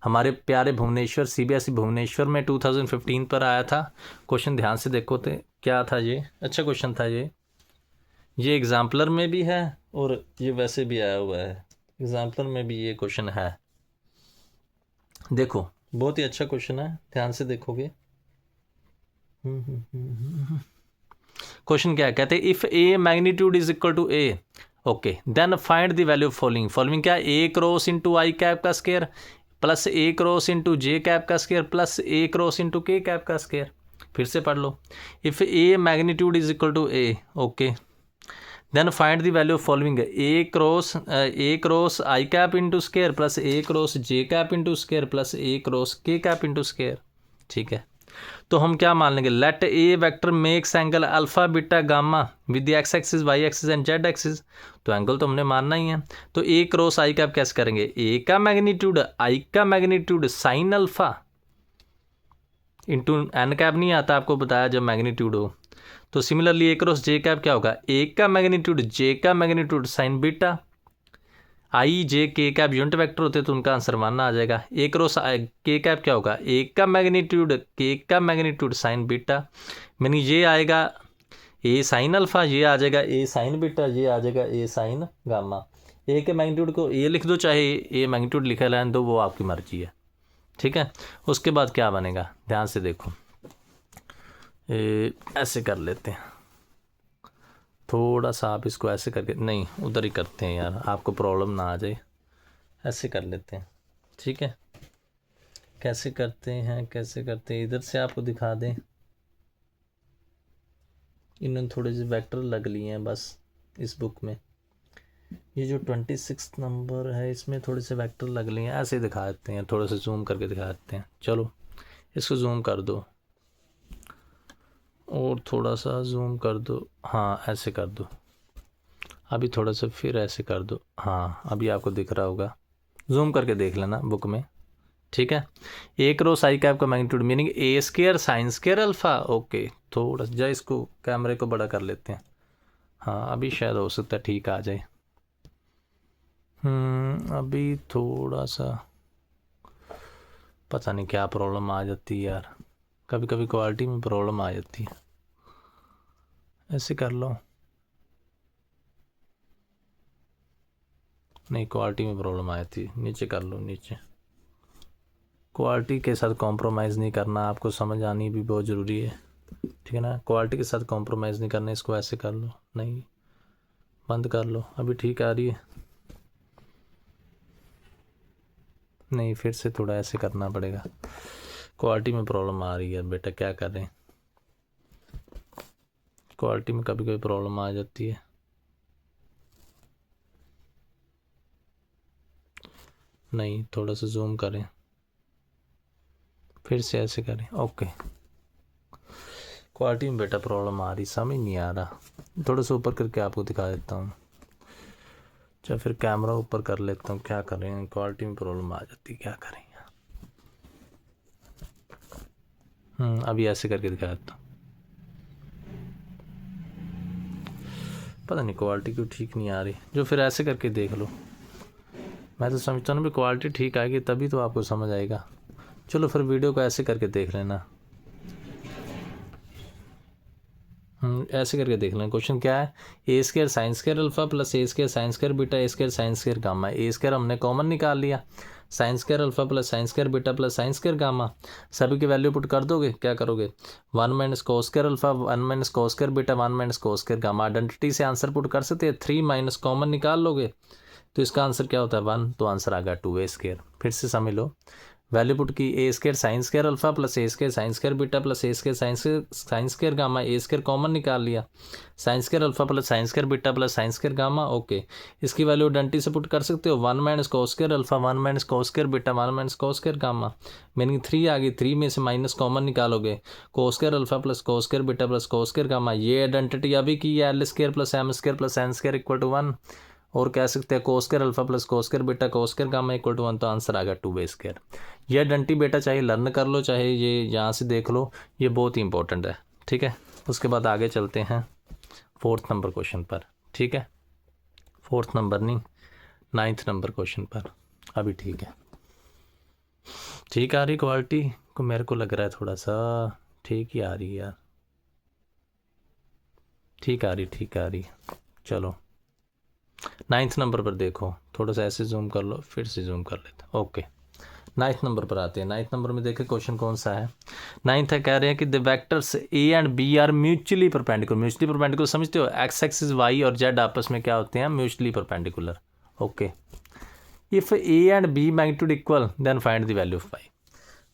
हमारे प्यारे भुवनेश्वर, CBSE भुवनेश्वर में 2015 पर आया था। क्वेश्चन ध्यान से देखो थे, क्या था ये, अच्छा क्वेश्चन था ये एग्जाम्पलर में भी है और ये वैसे भी आया हुआ है, एग्जाम्पलर में भी ये क्वेश्चन है। देखो बहुत ही अच्छा क्वेश्चन है, ध्यान से देखोगे। क्वेश्चन क्या है, कहते हैं if a magnitude is equal to a, okay, then find the value of following. Following क्या, A cross into i cap का square plus A cross into j cap का square plus A cross into k cap का square. फिर से पढ़ लो, if a magnitude is equal to a, okay, then find the value of following, A cross i cap into square plus A cross J cap into square plus A cross K cap into square. ठीक है, तो हम क्या मान लेंगे, let A vector makes angle alpha beta gamma with X axis Y axis and Z axis. तो angle तो हमने मानना ही है, तो A क्रॉस आई कैप कैसे करेंगे, A का magnitude sine alpha into N cap नहीं आता, आपको बताया जब मैग्नीट्यूड हो। तो similarly A cross J cap क्या होगा, A का magnitude sine beta, I J K cap unit vector होते तो उनका आंसर मानना आ जाएगा। A क्रॉस के कैप क्या होगा, A का मैग्नीट्यूड साइन बीटा, मीनिंग ये आएगा A साइन अल्फा, ये आ जाएगा A साइन बीटा, ये आ जाएगा A साइन गामा। A के मैग्नीट्यूड को A लिख दो, चाहे A मैग्नीट्यूड लिखा रहने दो, वो आपकी मर्जी है। ठीक है, उसके बाद क्या बनेगा, ध्यान से देखो, ऐसे कर लेते हैं, थोड़ा सा आप इसको ऐसे करके, नहीं उधर ही करते हैं यार, आपको प्रॉब्लम ना आ जाए, ऐसे कर लेते हैं। ठीक है, कैसे करते हैं इधर से आपको दिखा दें, इन्होंने थोड़े से वेक्टर लग लिए हैं बस इस बुक में, ये जो 26 नंबर है इसमें थोड़े से वेक्टर लग लिए हैं, ऐसे दिखा देते हैं, थोड़ा सा जूम करके दिखा देते हैं। चलो इसको जूम कर दो और थोड़ा सा जूम कर दो, हाँ ऐसे कर दो, अभी थोड़ा सा फिर ऐसे कर दो, हाँ अभी आपको दिख रहा होगा, जूम करके देख लेना बुक में। ठीक है, A क्रॉस आई कैप का magnitude meaning A square sine square alpha. Okay, थोड़ा सा इसको कैमरे को बड़ा कर लेते हैं, हाँ अभी शायद हो सकता है ठीक आ जाए। अभी थोड़ा सा पता नहीं क्या प्रॉब्लम आ जाती है यार, कभी कभी क्वालिटी में प्रॉब्लम आ जाती है। ऐसे कर लो, नहीं क्वालिटी में प्रॉब्लम आ जाती है, नीचे कर लो, नीचे क्वालिटी के साथ कॉम्प्रोमाइज़ नहीं करना, आपको समझ आनी भी बहुत ज़रूरी है, ठीक है ना। क्वालिटी के साथ कॉम्प्रोमाइज़ नहीं करना। इसको ऐसे कर लो, नहीं बंद कर लो, अभी ठीक आ रही है, नहीं फिर से थोड़ा ऐसे करना पड़ेगा, क्वालिटी में प्रॉब्लम आ रही है बेटा, क्या करें, क्वालिटी में कभी कभी प्रॉब्लम आ जाती है। नहीं थोड़ा सा जूम करें, फिर से ऐसे करें, ओके। क्वालिटी में बेटा प्रॉब्लम आ रही, समझ नहीं आ रहा, थोड़ा सा ऊपर करके आपको दिखा देता हूँ। अच्छा फिर कैमरा ऊपर कर लेता हूँ, क्या करें, क्वालिटी में प्रॉब्लम आ जाती, क्या करें। अभी ऐसे करके दिखा देता हूँ, पता नहीं क्वालिटी क्यों ठीक नहीं आ रही, जो फिर ऐसे करके देख लो। मैं तो समझता हूँ भी क्वालिटी ठीक आएगी तभी तो आपको समझ आएगा। चलो फिर वीडियो को ऐसे करके देख लेना, ऐसे करके देख लेना। क्वेश्चन क्या है, a square sine square alpha plus a square sine square beta a square sine square gamma. A square हमने कॉमन निकाल लिया, sine square alpha plus sine square beta plus sine square gamma, सभी की वैल्यू put कर दोगे, क्या करोगे, 1 minus cos square alpha 1 minus cos square beta 1 minus cos square gamma. Identity से आंसर पुट कर सकते हैं, 3 माइनस कॉमन निकाल लोगे तो इसका आंसर क्या होता है 1, तो आंसर आ गया 2a स्क्वायर। फिर से समझ लो, वैल्यू पुट की, a square sine square alpha plus a square sine square beta plus a square sine square gamma, a square common निकाल लिया, sine square alpha plus sine square beta plus sine square gamma, okay. इसकी value identity से put कर सकते हो, 1 minus cos square alpha 1 minus cos square beta 1 minus cos square gamma, meaning 3 आ गई, 3 में से माइनस कॉमन निकालोगे, cos square alpha plus cos square beta plus cos square gamma. ये आइडेंटिटी अभी की है, L square plus M square plus N square equal to 1, और कह सकते हैं cos square alpha plus cos square beta cos square gamma equal to 1, तो answer आ गया 2a स्क्वायर। ये आइडेंटिटी बेटा चाहे लर्न कर लो चाहे ये यहाँ से देख लो, ये बहुत ही इंपॉर्टेंट है, ठीक है। उसके बाद आगे चलते हैं 4th नंबर क्वेश्चन पर, ठीक है, 4th नंबर नहीं 9th नंबर क्वेश्चन पर। अभी ठीक है, ठीक आ रही क्वालिटी को, मेरे को लग रहा है थोड़ा सा ठीक ही आ रही है यार, ठीक आ रही। चलो 9th नंबर पर देखो, थोड़ा सा ऐसे जूम कर लो, फिर से जूम कर लेते, ओके। 9th नंबर पर आते हैं। 9th नंबर में देखें क्वेश्चन कौन सा है, 9th है, कह रहे हैं कि the vectors A and B are mutually perpendicular. Mutually perpendicular समझते हो, एक्स एक्सिस वाई और जेड आपस में क्या होते हैं, mutually perpendicular, okay. If A and B magnitude equal then find the value of Y.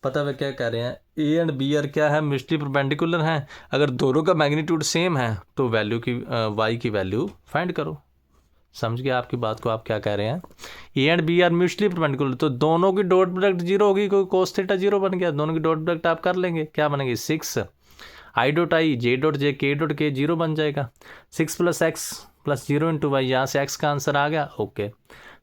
पता है क्या कह रहे हैं, ए एंड बी आर क्या है, म्यूचुअली परपेंडिकुलर हैं, अगर दोनों का मैग्नीट्यूड सेम है तो वैल्यू की वाई की वैल्यू फाइंड करो। समझ गया आपकी बात को, आप क्या कह रहे हैं, A and B are mutually perpendicular, तो दोनों की डॉट प्रोडक्ट 0 होगी, कोई कोस थीटा 0 बन गया, दोनों की डॉट प्रोडक्ट आप कर लेंगे, क्या बनेगी 6 I dot I J dot J के डॉट के 0 बन जाएगा, 6 plus X plus 0 into Y, यहाँ से एक्स का आंसर आ गया, ओके।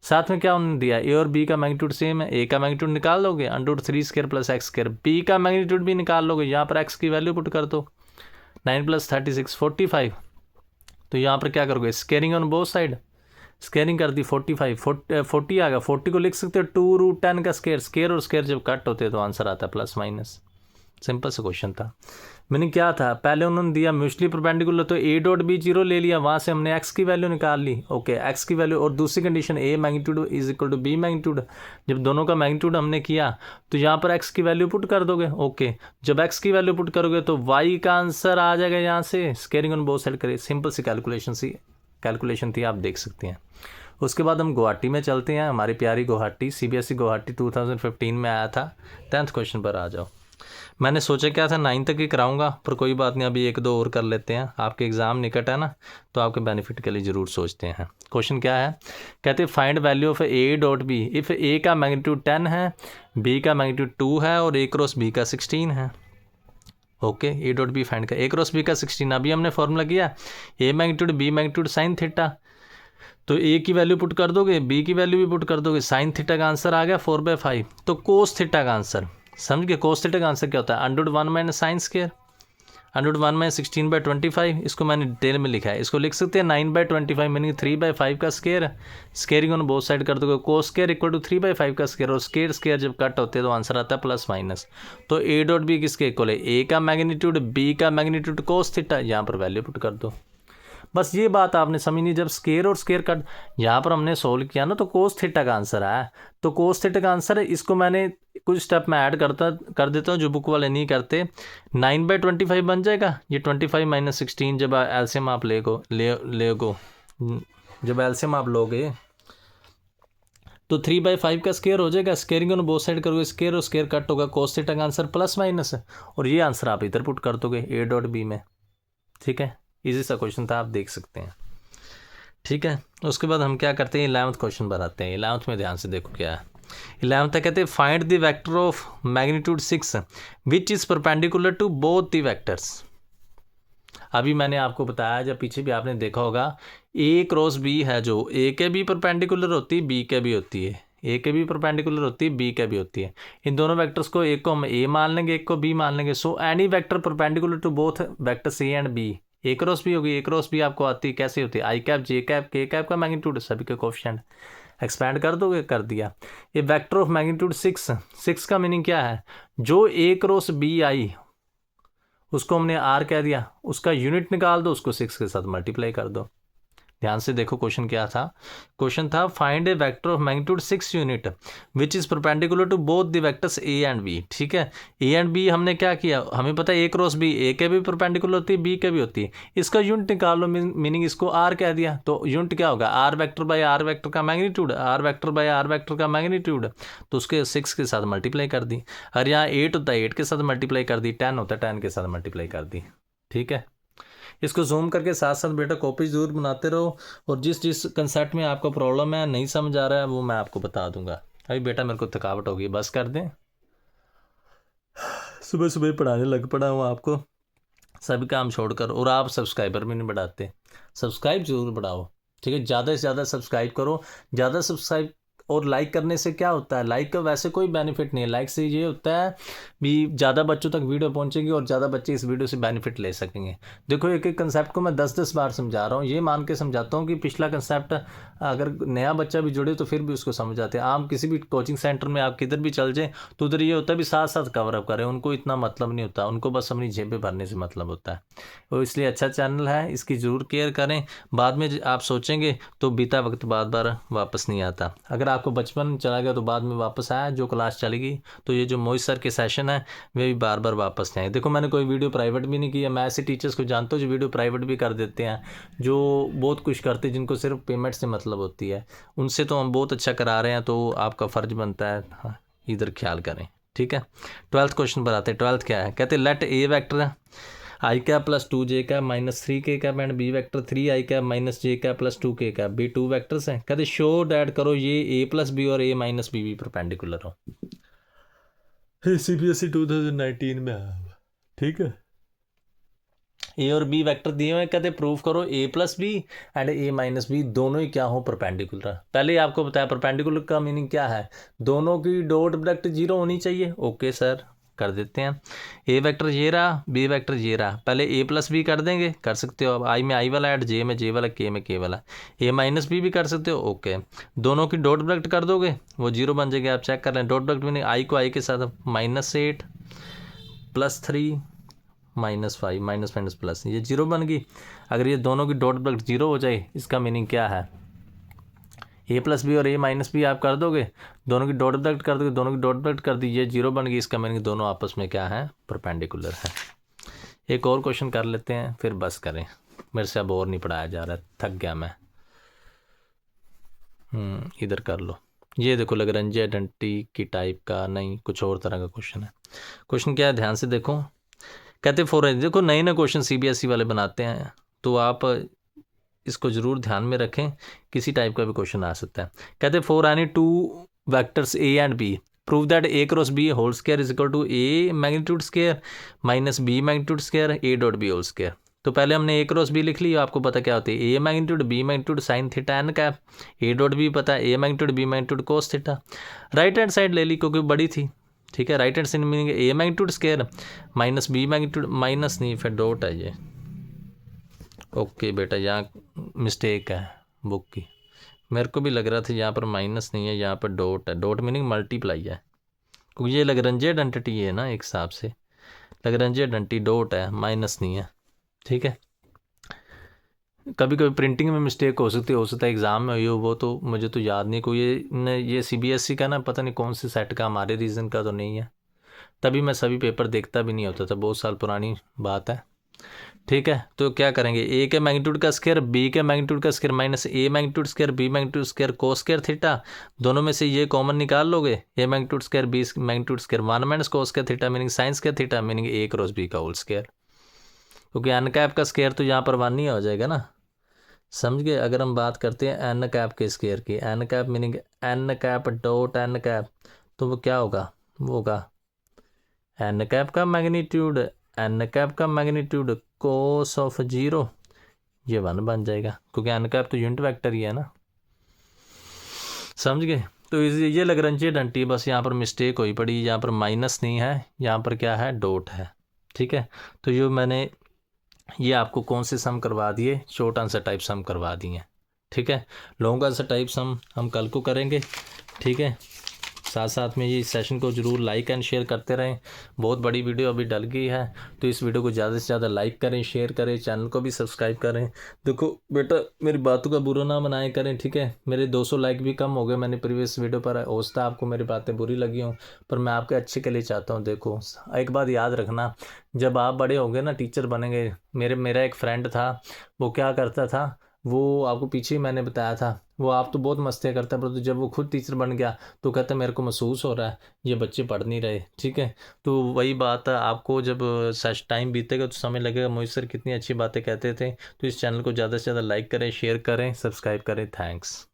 साथ में क्या उन्होंने दिया, ए और बी का मैग्नीट्यूड सेम है, ए का मैग्नीट्यूड निकाल लोगे √3 square plus X square, B का मैग्नीट्यूड भी निकाल लोगे, यहाँ पर एक्स की वैल्यू पुट कर दो, 9 प्लस 36 45, तो यहाँ पर क्या करोगे, squaring on both side, squaring कर दी 45 40 आ गया, 40 को लिख सकते हो 2√10 का स्केयर, स्केयर और स्केयर जब कट होते हैं तो आंसर आता है प्लस माइनस। सिंपल सा क्वेश्चन था। मैंने क्या था, पहले उन्होंने दिया म्यूचुअली परपेंडिकुलर, तो ए डॉट बी 0 ले लिया, वहाँ से हमने एक्स की वैल्यू निकाल ली, ओके, एक्स की वैल्यू, और दूसरी condition A magnitude is equal to B magnitude, जब दोनों का मैग्नीट्यूड हमने किया तो यहाँ पर एक्स की वैल्यू पुट कर दोगे, ओके। जब एक्स की वैल्यू पुट करोगे तो वाई का आंसर आ जाएगा यहाँ से, स्केयरिंग ऑन बोथ साइड करें, सिंपल सी कैलकुलेशन थी, आप देख सकते हैं। उसके बाद हम गुवाहाटी में चलते हैं, हमारी प्यारी गुवाहाटी, CBSE गुवाहाटी 2015 में आया था। 10th क्वेश्चन पर आ जाओ। मैंने सोचा क्या था 9 तक ही कराऊंगा, पर कोई बात नहीं, अभी 1-2 और कर लेते हैं, आपके एग्ज़ाम निकट है ना, तो आपके बेनिफिट के लिए ज़रूर सोचते हैं। क्वेश्चन क्या है, कहते हैं find value of a dot b if a का मैग्नीट्यूड 10 है, बी का मैग्नीट्यूड 2 है और ए क्रॉस बी का 16 है, okay. A dot B find कर, ए क्रॉस बी का 16, अभी हमने फॉर्मूला किया, a magnitude B magnitude sine theta, तो ए की वैल्यू पुट कर दोगे, बी की वैल्यू भी पुट कर दोगे, साइन थीटा का आंसर आ गया 4/5, तो कोस थीटा का आंसर, समझ गए, कोस थीटा का आंसर क्या होता है, √1 माइनस साइन स्क्वायर, √1 माइनस 16/25, इसको मैंने डिटेल में लिखा है, इसको लिख सकते हैं 9/25 मीनिंग 3/5 का square, squaring on both side कर दोगे, कोस स्क्वायर इक्वल टू 3/5 का स्क्वायर, और स्क्वायर स्क्वायर जब कट होते हैं तो आंसर आता है प्लस माइनस। तो ए डॉट बी किसके इक्वल है, ए का मैग्नीट्यूड बी का मैग्नीट्यूड कोस थीटा, यहाँ पर वैल्यू पुट कर दो। बस ये बात आपने समझनी। जब स्केयर और स्केयर कट यहाँ पर हमने सोल्व किया ना, तो कोस थीटा का आंसर आया। तो कोस थीटा का आंसर है, इसको मैंने कुछ स्टेप में ऐड कर देता हूँ जो बुक वाले नहीं करते। 9/25 बन जाएगा। ये 25 - 16 जब एलसीएम आप जब एलसीएम आप लोगे तो 3/5 का स्केयर हो जाएगा। स्केयरिंग ऑन बोथ साइड करोगे, स्केयर और स्केयर कट होगा, कोस थीटा का आंसर प्लस माइनस है, और ये आंसर आप इधर पुट कर दोगे A.B में। ठीक है, इजी सा क्वेश्चन था, आप देख सकते हैं। ठीक है, उसके बाद हम क्या करते हैं, 11th क्वेश्चन पर आते हैं। 11th में ध्यान से देखो क्या है। 11th है, कहते हैं find the vector of magnitude 6 which is perpendicular to both the vectors. अभी मैंने आपको बताया, जब पीछे भी आपने देखा होगा, A क्रॉस B है, जो A के भी परपेंडिकुलर होती है, B के भी होती है। A के भी परपेंडिकुलर होती है, B के भी होती है। इन दोनों वेक्टर्स को, एक को हम A मान लेंगे, एक को B मान लेंगे। So any vector perpendicular to both vectors A and B, A cross B होगी। A क्रॉस B आपको आती है, कैसे होती है, I cap J cap K cap का मैग्नीट्यूड, सभी के कोएफिशिएंट एक्सपैंड कर दोगे, कर दिया। ये वेक्टर ऑफ मैग्नीट्यूड 6 का मीनिंग क्या है, जो A क्रॉस B आई उसको हमने R कह दिया, उसका यूनिट निकाल दो, उसको 6 के साथ मल्टीप्लाई कर दो। ध्यान से देखो क्वेश्चन क्या था। क्वेश्चन था find a vector of magnitude 6 unit which is perpendicular to both the vectors A and B। ठीक है, A एंड B हमने क्या किया, हमें पता है A क्रॉस B A के भी परपेंडिकुलर होती है, B के भी होती है। इसका यूनिट निकाल लो, मीनिंग इसको R कह दिया, तो यूनिट क्या होगा, R vector by R vector का magnitude, R vector by R vector का मैग्नीट्यूड, तो उसके 6 के साथ मल्टीप्लाई कर दी। और यहाँ 8 होता है 8 के साथ मल्टीप्लाई कर दी, 10 होता है 10 के साथ मल्टीप्लाई कर दी। ठीक है, इसको जूम करके साथ साथ बेटा कॉपी ज़रूर बनाते रहो, और जिस जिस कंसेप्ट में आपको प्रॉब्लम है, नहीं समझ आ रहा है, वो मैं आपको बता दूंगा। अभी बेटा मेरे को थकावट होगी, बस कर दें, सुबह सुबह पढ़ाने लग पड़ा हूँ आपको, सभी काम छोड़कर। और आप सब्सक्राइबर भी नहीं बढ़ाते, सब्सक्राइब जरूर बढ़ाओ। ठीक है, ज़्यादा से ज़्यादा सब्सक्राइब करो। ज़्यादा सब्सक्राइब और लाइक करने से क्या होता है, लाइक का वैसे कोई बेनिफिट नहीं है, लाइक से ये होता है भी ज़्यादा बच्चों तक वीडियो पहुंचेगी और ज़्यादा बच्चे इस वीडियो से बेनिफिट ले सकेंगे। देखो, एक एक कंसेप्ट को मैं 10-10 बार समझा रहा हूँ, ये मान के समझाता हूँ कि पिछला कंसेप्ट अगर नया बच्चा भी जुड़े तो फिर भी उसको समझ आते हैं। आप किसी भी कोचिंग सेंटर में आप किधर भी चल जाएँ तो उधर ये होता है भी साथ साथ कवर अप करें, उनको इतना मतलब नहीं होता, उनको बस अपनी जेबें भरने से मतलब होता है। तो इसलिए अच्छा चैनल है, इसकी ज़रूर केयर करें। बाद में आप सोचेंगे तो बीता वक्त बार बार वापस नहीं आता। अगर आपको बचपन चला गया तो बाद में वापस आया, जो क्लास चलेगी, तो ये जो मोहित सर के सेशन है वे भी बार बार वापस नहीं आए। देखो, मैंने कोई वीडियो प्राइवेट भी नहीं किया, मैं ऐसे टीचर्स को जानता हूँ जो वीडियो प्राइवेट भी कर देते हैं, जो बहुत कुछ करते हैं, जिनको सिर्फ पेमेंट से मतलब होती है। उनसे तो हम बहुत अच्छा करा रहे हैं, तो आपका फ़र्ज बनता है, हाँ, इधर ख्याल करें। ठीक है, 12th क्वेश्चन पर आते हैं। 12th क्या है, कहते let A vector I cap plus 2J cap minus 3K cap and B vector 3I cap minus J cap plus 2K cap B 2 vectors हैं। कहते शो डैट करो ये A प्लस बी और A माइनस बी भी perpendicular हो। CBSE 2019 में आया हुआ। ठीक है, A और B वेक्टर दिए हुए, कहते प्रूव करो A plus B and A minus B दोनों ही क्या हो, परपेंडिकुलर। पहले ही आपको बताया परपेंडिकुलर का मीनिंग क्या है, दोनों की डॉट प्रोडक्ट 0 होनी चाहिए। ओके सर, कर देते हैं। A वेक्टर ये रहा, B वेक्टर ये रहा, पहले A प्लस बी कर देंगे, कर सकते हो। अब I में I वाला ऐड, J में J वाला, K में K वाला, A माइनस बी भी कर सकते हो। ओके, दोनों की डॉट प्रोडक्ट कर दोगे, वो 0 बन जाएगी। आप चेक कर लें, डॉट प्रोडक्ट मीनिंग I को I के साथ -8 + 3 -5 माइनस माइनस प्लस, ये 0 बन गई। अगर ये दोनों की डॉट प्रोडक्ट 0 हो जाए, इसका मीनिंग क्या है, A प्लस बी और A माइनस बी आप कर दोगे, दोनों की डॉट प्रोडक्ट कर दोगे, दोनों की डॉट प्रोडक्ट कर दी, ये 0 बन गई। इसका मीनिंग दोनों आपस में क्या है, परपेंडिकुलर है। एक और क्वेश्चन कर लेते हैं, फिर बस करें, मेरे से अब और नहीं पढ़ाया जा रहा, थक गया मैं। इधर कर लो। ये देखो, लैग्रेंज आइडेंटिटी की टाइप का नहीं, कुछ और तरह का क्वेश्चन है। क्वेश्चन क्या है, ध्यान से देखो। कहते फॉर, देखो नए नए क्वेश्चन CBSE वाले बनाते हैं, तो आप इसको ज़रूर ध्यान में रखें, किसी टाइप का भी क्वेश्चन आ सकता है। कहते for any 2 vectors A and B prove that A cross B whole square is equal to A magnitude square minus B magnitude square A dot B whole square. तो पहले हमने A क्रॉस B लिख ली, आपको पता क्या होती है, A magnitude B magnitude sine theta n cap, A dot B पता है A magnitude B magnitude cos theta. Right hand side ले ली क्योंकि बड़ी थी। ठीक है, right hand side meaning A magnitude square minus B magnitude, minus नहीं फिर डॉट है ये। ओके बेटा, यहाँ मिस्टेक है बुक की, मेरे को भी लग रहा था यहाँ पर माइनस नहीं है, यहाँ पर डॉट है। डॉट मीनिंग मल्टीप्लाई है, क्योंकि ये लैग्रेंज आइडेंटिटी है ना, एक हिसाब से लैग्रेंज आइडेंटिटी डॉट है, माइनस नहीं है। ठीक है, कभी कभी प्रिंटिंग में मिस्टेक हो सकता है एग्ज़ाम में हुई हो, वो तो मुझे तो याद नहीं कोई। ये CBSE का ना, पता नहीं कौन से सेट का, हमारे रीजन का तो नहीं है। तभी मैं सभी पेपर देखता भी नहीं होता था, बहुत साल पुरानी बात है। ठीक है, तो क्या करेंगे, ए के मैग्नीट्यूड का स्क्वायर बी के मैग्नीट्यूड का square minus a magnitude square b magnitude square cos square theta, दोनों में से ये कॉमन निकाल लोगे। A magnitude square b magnitude square 1 minus cos square theta meaning sine square theta meaning a cross B का whole square, क्योंकि N cap का square तो यहाँ पर 1 ही हो जाएगा ना, समझ गए। अगर हम बात करते हैं एन कैप के स्क्वायर की, N cap meaning N cap dot N cap, तो वो क्या होगा, वो होगा एन कैप का मैग्नीट्यूड, एन कैप का मैग्नीट्यूड कोस ऑफ 0, ये 1 बन जाएगा, क्योंकि एन कैप तो यूनिट वेक्टर ही है ना, समझ गए। तो ये लग्रांजे डंटी, बस यहाँ पर मिस्टेक हुई पड़ी, यहाँ पर माइनस नहीं है, यहाँ पर क्या है, डॉट है। ठीक है, तो जो मैंने ये आपको कौन से सम करवा दिए, शॉर्ट आंसर टाइप सम करवा दिए। ठीक है, लॉन्ग आंसर टाइप सम हम कल को करेंगे। ठीक है, साथ साथ में ये सेशन को ज़रूर लाइक एंड शेयर करते रहें। बहुत बड़ी वीडियो अभी डल गई है, तो इस वीडियो को ज़्यादा से ज़्यादा लाइक करें, शेयर करें, चैनल को भी सब्सक्राइब करें। देखो बेटा, मेरी बातों का बुरा ना बनाए करें, ठीक है। मेरे 200 लाइक भी कम हो गए मैंने प्रीवियस वीडियो पर, हो सकता है आपको मेरी बातें बुरी लगी हों, पर मैं आपके अच्छे के लिए चाहता हूँ। देखो एक बात याद रखना, जब आप बड़े होंगे ना, टीचर बनेंगे, मेरा एक फ्रेंड था, वो क्या करता था, वो आपको पीछे ही मैंने बताया था, वो आप तो बहुत मस्तियाँ करता है, परंतु जब वो खुद टीचर बन गया तो कहता मेरे को महसूस हो रहा है ये बच्चे पढ़ नहीं रहे। ठीक है, तो वही बात है, आपको जब सच टाइम बीतेगा तो समय लगेगा मोहित सर कितनी अच्छी बातें कहते थे। तो इस चैनल को ज़्यादा से ज़्यादा लाइक करें, शेयर करें, सब्सक्राइब करें। थैंक्स।